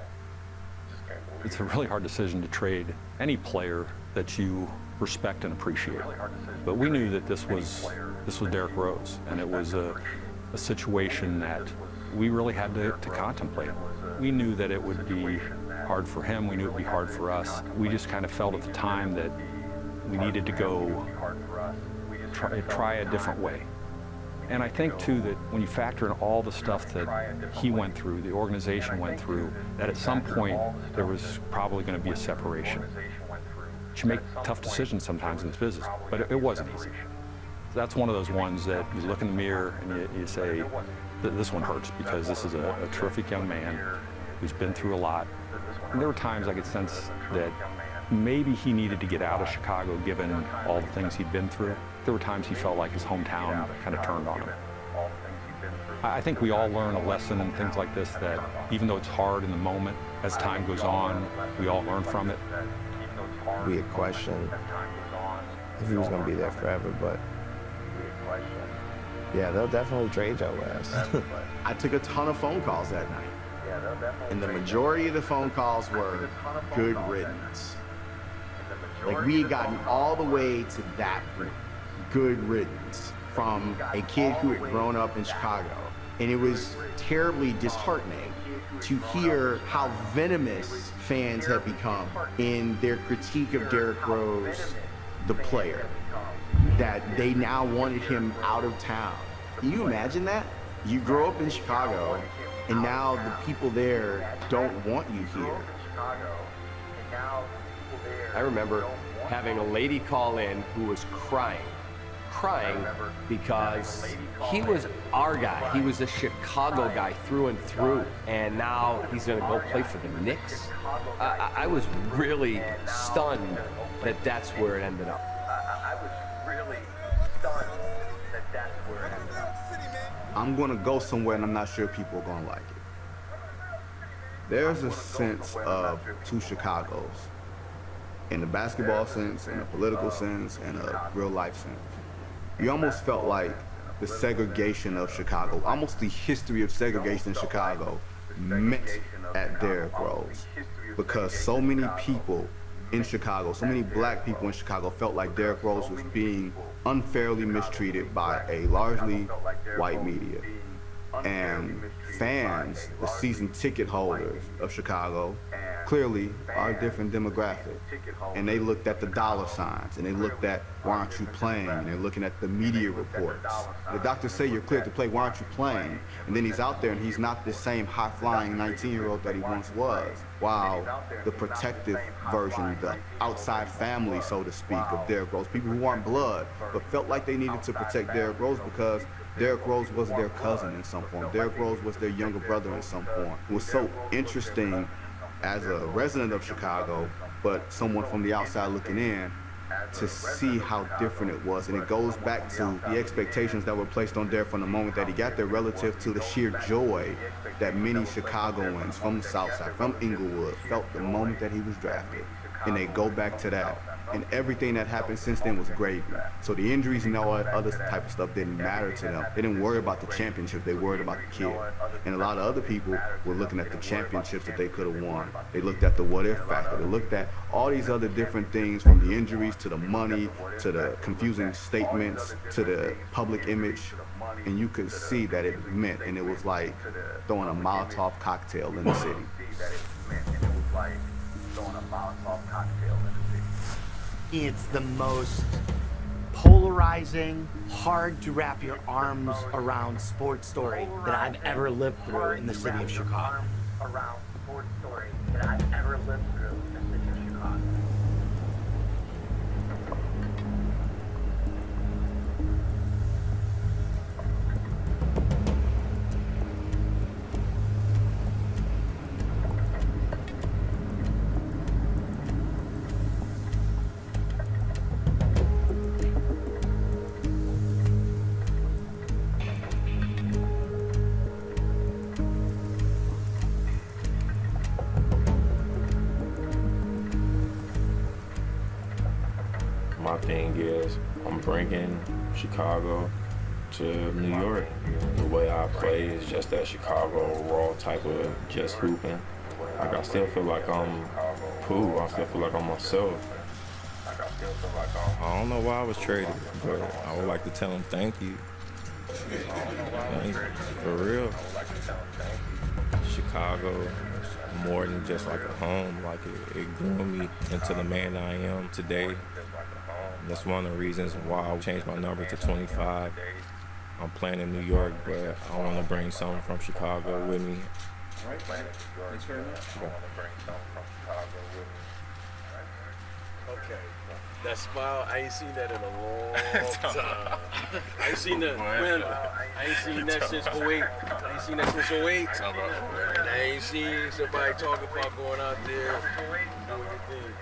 Just can't believe it. It's a really hard decision to trade any player that you respect and appreciate. But we knew that this was Derrick Rose, and it was a situation that we really had to contemplate. We knew that it would be hard for him. We knew it would be hard for us. We just kind of felt at the time that we needed to go try a different way. And I think, too, that when you factor in all the stuff that he went through, the organization went through, that at some point there was probably going to be a separation. You make tough decisions sometimes in this business, but it wasn't easy. So that's one of those ones that you look in the mirror and you say, this one hurts, because this is a terrific young man who's been through a lot. And there were times I could sense that maybe he needed to get out of Chicago given all the things he'd been through. There were times he felt like his hometown kind of turned on him. I think we all learn a lesson in things like this, that even though it's hard in the moment, as time goes on, we all learn from it. We had questioned if he was going to be there forever, but yeah, they'll definitely trade your ass. I took a ton of phone calls that night, and the majority of the phone calls were good riddance. Like, we had gotten all the way to that point. Good riddance. from a kid who had grown up in Chicago. And it was terribly disheartening to hear how venomous fans had become in their critique of Derrick Rose, the player, that they now wanted him out of town. Can you imagine that? You grow up in Chicago, and now the people there don't want you here. I remember having a lady call in who was crying because he was our guy. He was a Chicago guy through and through, and now he's gonna go play for the Knicks. I was really stunned that that's where it ended up. I'm gonna go somewhere and I'm not sure people are gonna like it. There's a sense of two Chicagos, in the basketball sense, in a political sense, and a real life sense. You almost felt like the segregation of Chicago, almost the history of segregation in Chicago met at Derrick Rose, because so many people in Chicago, so many black people in Chicago felt like Derrick Rose was being unfairly mistreated by a largely white media. And fans, the season ticket holders of Chicago, clearly are a different demographic. And they looked at the dollar signs, and they looked at, why aren't you playing? And they're looking at the media reports. The doctors say you're cleared to play, why aren't you playing? And then he's out there and he's not the same high-flying 19-year-old that he once was. While the protective version, the outside family, so to speak, of Derrick Rose, people who aren't blood, but felt like they needed to protect Derrick Rose because Derrick Rose was their cousin in some form. Derrick Rose was their younger brother in some form. It was so interesting as a resident of Chicago, but someone from the outside looking in, to see how different it was. And it goes back to the expectations that were placed on Derrick from the moment that he got there relative to the sheer joy that many Chicagoans from the South Side, from Inglewood, felt the moment that he was drafted. And they go back to that. And everything that happened since then was gravy. So the injuries and all that other type of stuff didn't matter to them. They didn't worry about the championship, they worried about the kid. And a lot of other people were looking at the championships that they could have won. They looked at the what if factor. They looked at all these other different things, from the injuries to the money, to the confusing statements, to the public image. And you could see that it meant, and it was like throwing a Molotov cocktail in the city. It's the most polarizing, hard to wrap your arms around sports story that I've ever lived through in the city of Chicago. My thing is, I'm bringing Chicago to New York. The way I play is just that Chicago raw type of just hooping. Like, I still feel like I'm POOH. I still feel like I'm myself. I don't know why I was traded, but I would like to tell him thank you. For real. Chicago is more than just like a home. Like, it grew me into the man I am today. That's one of the reasons why I changed my number to 25. I'm playing in New York, but I want to bring something from Chicago with me. All right, thanks very much. Okay. That smile, I ain't seen that in a long time. I ain't seen that. Man, I ain't seen that since 08. I ain't seen that since 08. And I ain't seen somebody talking about going out there doing your thing.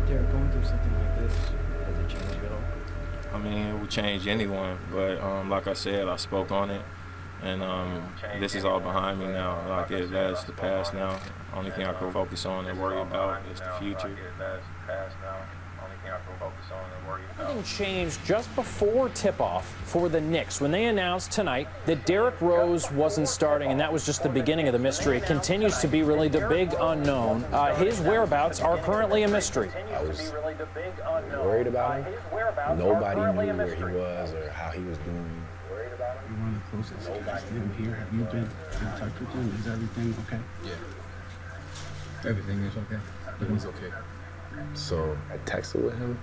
Derrick, going through something like this, does it change you at all? I mean, it would change anyone, but like I said, I spoke on it, and this is all behind me now. Like, that's the past now. Only thing I can focus on and worry about is the future. Everything changed just before tip-off for the Knicks when they announced tonight that Derrick Rose wasn't starting, and that was just the beginning of the mystery. It continues to be really the big unknown. His whereabouts are currently a mystery. I was worried about him. Nobody knew where he was or how he was doing. You're one of the closest guys to him here. Have you been in touch with him? Is everything okay? Yeah. Everything is okay? Everything's okay. So I texted with him.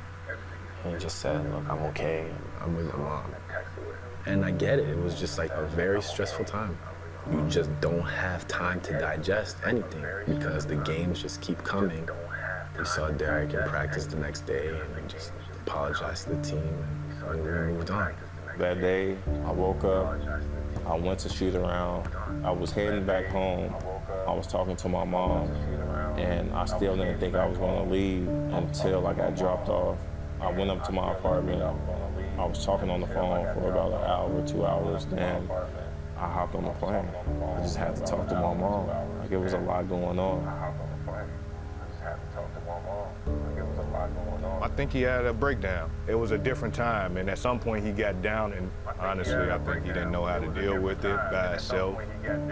He just said, look, I'm okay. I'm with my mom. And I get it. It was just like a very stressful time. You just don't have time to digest anything because the games just keep coming. We saw Derrick in practice the next day and we just apologized to the team and we moved on. That day, I woke up, I went to shoot around, I was heading back home, I was talking to my mom, and I still didn't think I was gonna leave until I got dropped off. I went up to my apartment, I was talking on the phone for about an hour, 2 hours, then I hopped on the plane. I just had to talk to my mom. Like, it was a lot going on. I think he had a breakdown. It was a different time, and at some point he got down, and honestly, I think he didn't know how to deal with it by himself. How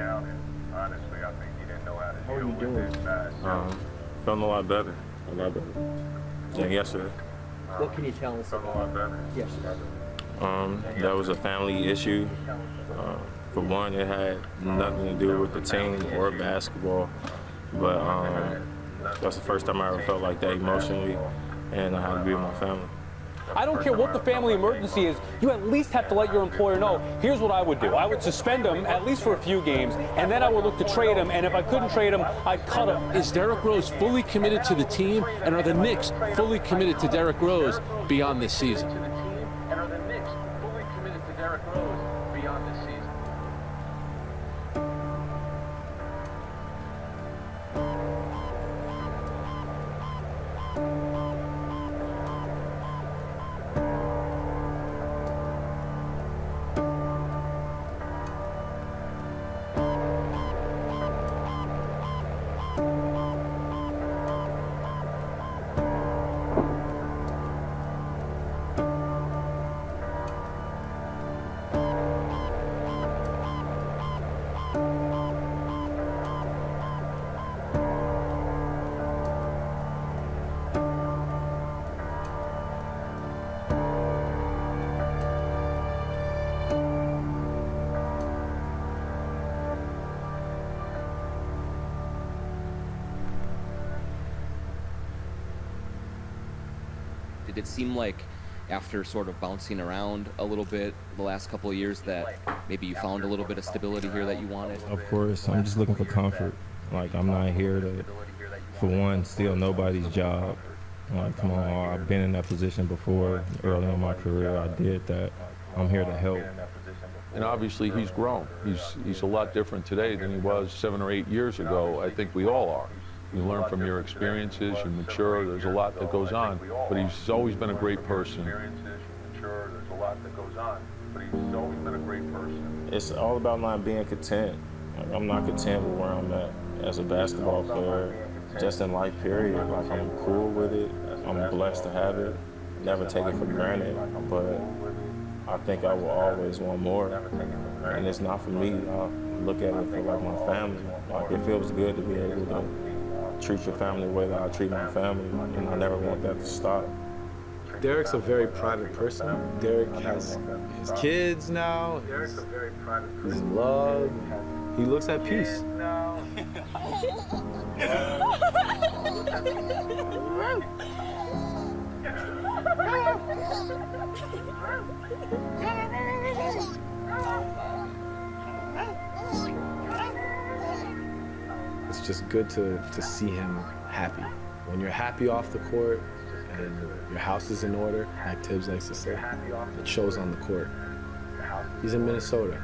are you doing? Feeling a lot better than yesterday. What can you tell us about yesterday? That was a family issue. For one, it had nothing to do with the team or basketball, but that's the first time I ever felt like that emotionally, and I had to be with my family. I don't care what the family emergency is, you at least have to let your employer know. Here's what I would do. I would suspend him, at least for a few games, and then I would look to trade him, and if I couldn't trade him, I'd cut him. Is Derrick Rose fully committed to the team, and are the Knicks fully committed to Derrick Rose beyond this season? And are the Knicks fully committed to Derrick Rose beyond this season? Did it seem like after sort of bouncing around a little bit the last couple of years that maybe you found a little bit of stability here that you wanted? Of course, I'm just looking for comfort. Like, I'm not here to, for one, steal nobody's job. Like, come on, I've been in that position before. Early in my career, I did that. I'm here to help. And obviously, he's grown. He's a lot different today than he was 7 or 8 years ago. I think we all are. You learn from your experiences, you mature, there's a lot that goes on, but he's always been a great person. It's all about not being content. Like, I'm not content with where I'm at as a basketball player, just in life, period. Like, I'm cool with it, I'm blessed to have it, never take it for granted, but I think I will always want more. And it's not for me, I look at it for like my family. Like, it feels good to be able to treat your family the way that I treat my family, and I never want that to stop. Derrick's a very private person. Derrick has his kids now, he's in love, he looks at peace. It's just good to see him happy. When you're happy off the court and your house is in order, like Tibbs likes to say, it shows on the court. He's in Minnesota.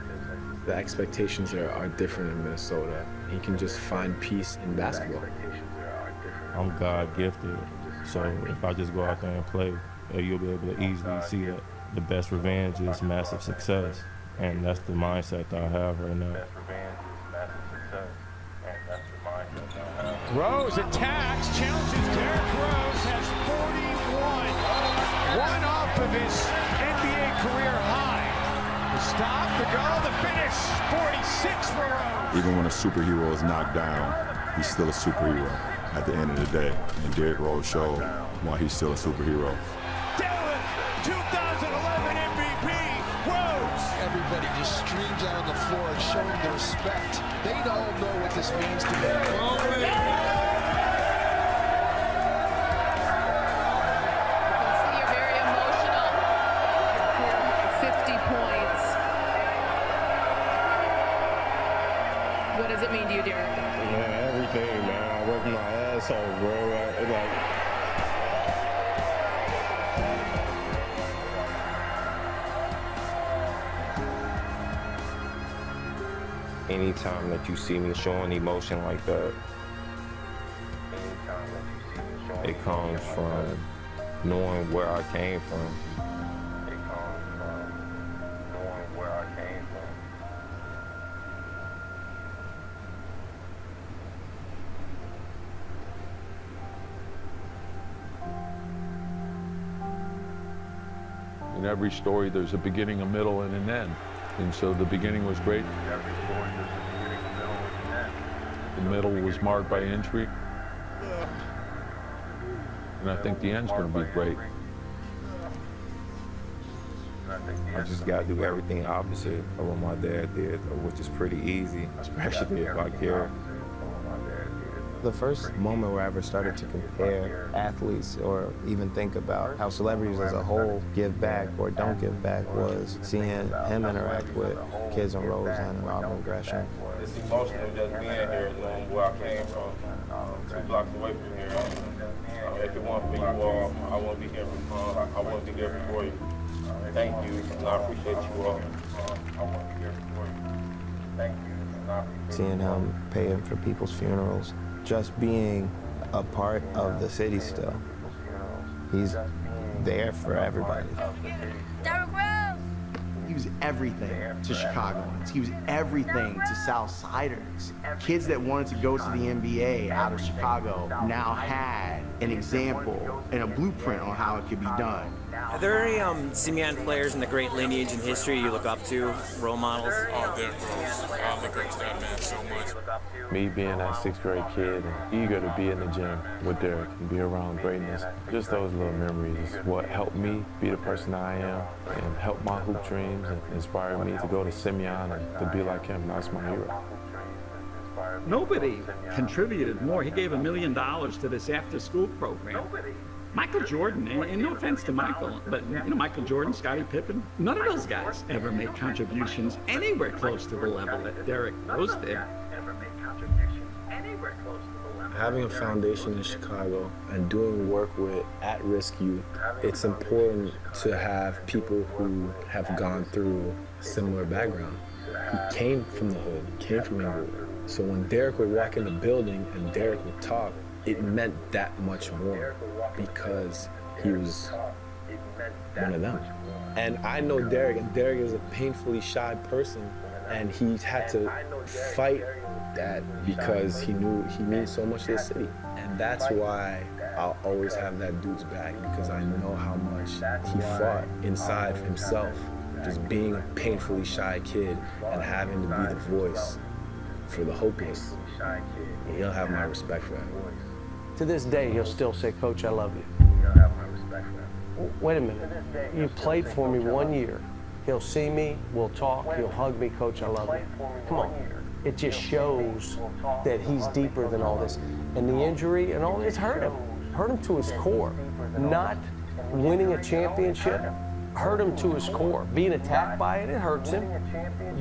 The expectations are different in Minnesota. He can just find peace in basketball. I'm God-gifted, so if I just go out there and play, you'll be able to easily see that the best revenge is massive success, and that's the mindset that I have right now. Rose attacks, challenges Derrick Rose, has 41. One off of his NBA career high. The stop, the go, the finish. 46 for Rose. Even when a superhero is knocked down, he's still a superhero at the end of the day. And Derrick Rose showed why he's still a superhero. 2011 MVP, Rose. Everybody just streams out on the floor and showing the respect. They all know what this means to me. What does it mean to you, Derrick? Man, everything, man. I work my ass off, bro. Anytime that you see me showing emotion like that, it comes from knowing where I came from. In every story, there's a beginning, a middle, and an end. And so the beginning was great. The middle was marred by injury. And I think the end's going to be great. I just got to do everything opposite of what my dad did, which is pretty easy, especially if I care. The first moment where I ever started to compare athletes or even think about how celebrities as a whole give back or don't give back was seeing him interact with kids in Roseland and Auburn Gresham. It's emotional just being here, where I came from, 2 blocks away from here. If it weren't for you all, I wouldn't be here I wouldn't be here before you. Thank you, and I appreciate you all. I wouldn't be here before you. Thank you, and I appreciate you. Seeing him paying for people's funerals, just being a part of the city still. He's there for everybody. Derrick Rose! He was everything to Chicagoans. He was everything to Southsiders. Kids that wanted to go to the NBA out of Chicago now had an example and a blueprint on how it could be done. Are there any Simeon players in the great lineage and history you look up to, role models? Oh, Derrick Rose. I look up to that man so much. Me being that 6th grade kid and eager to be in the gym with Derrick and be around greatness, just those little memories is what helped me be the person I am and help my hoop dreams and inspire me to go to Simeon and to be like him. That's my hero. Nobody contributed more. He gave $1 million to this after-school program. Michael Jordan, and no offense to Michael, but Michael Jordan, Scottie Pippen, none of those guys ever made contributions anywhere close to the level that Derrick Rose did. Having a foundation in Chicago and doing work with at-risk youth, it's important to have people who have gone through a similar background. He came from the hood, he came from England. So when Derrick would walk in the building and Derrick would talk, it meant that much more because he was one of them. And I know Derrick, and Derrick is a painfully shy person, and he had to fight that because he knew he means so much to the city. And that's why I'll always have that dude's back, because I know how much he fought inside himself, just being a painfully shy kid and having to be the voice for the hopeless. He'll have my respect for that. To this day, he'll still say, "Coach, I love you." Wait a minute. You played for me 1 year. He'll see me, we'll talk, he'll hug me, "Coach, I love you." Come on. It just shows that he's deeper than all this. And the injury and all this hurt him to his core. Not winning a championship hurt him to his core. Being attacked by it, it hurts him.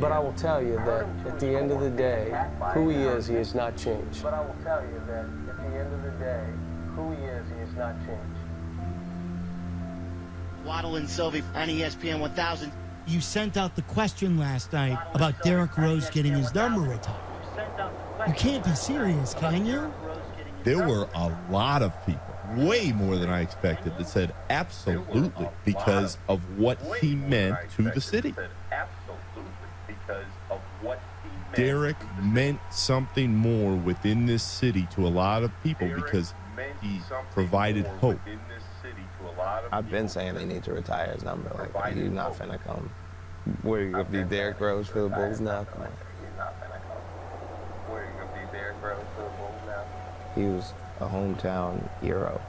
But I will tell you that at the end of the day, who he has not changed. But I will tell you that at the end of the day, who he has not changed. Waddle and Sylvie on ESPN 1000. You sent out the question last night about Derrick Rose getting his number retired. You can't be serious, can you? There were a lot of people, way more than I expected, that said absolutely because of what he meant to the city. Derrick meant something more within this city to a lot of people because he provided hope. I've been saying they need to retire his number. Like, he's not finna come. Where you gonna be Derrick Rose for the Bulls now? Come on. He was a hometown hero.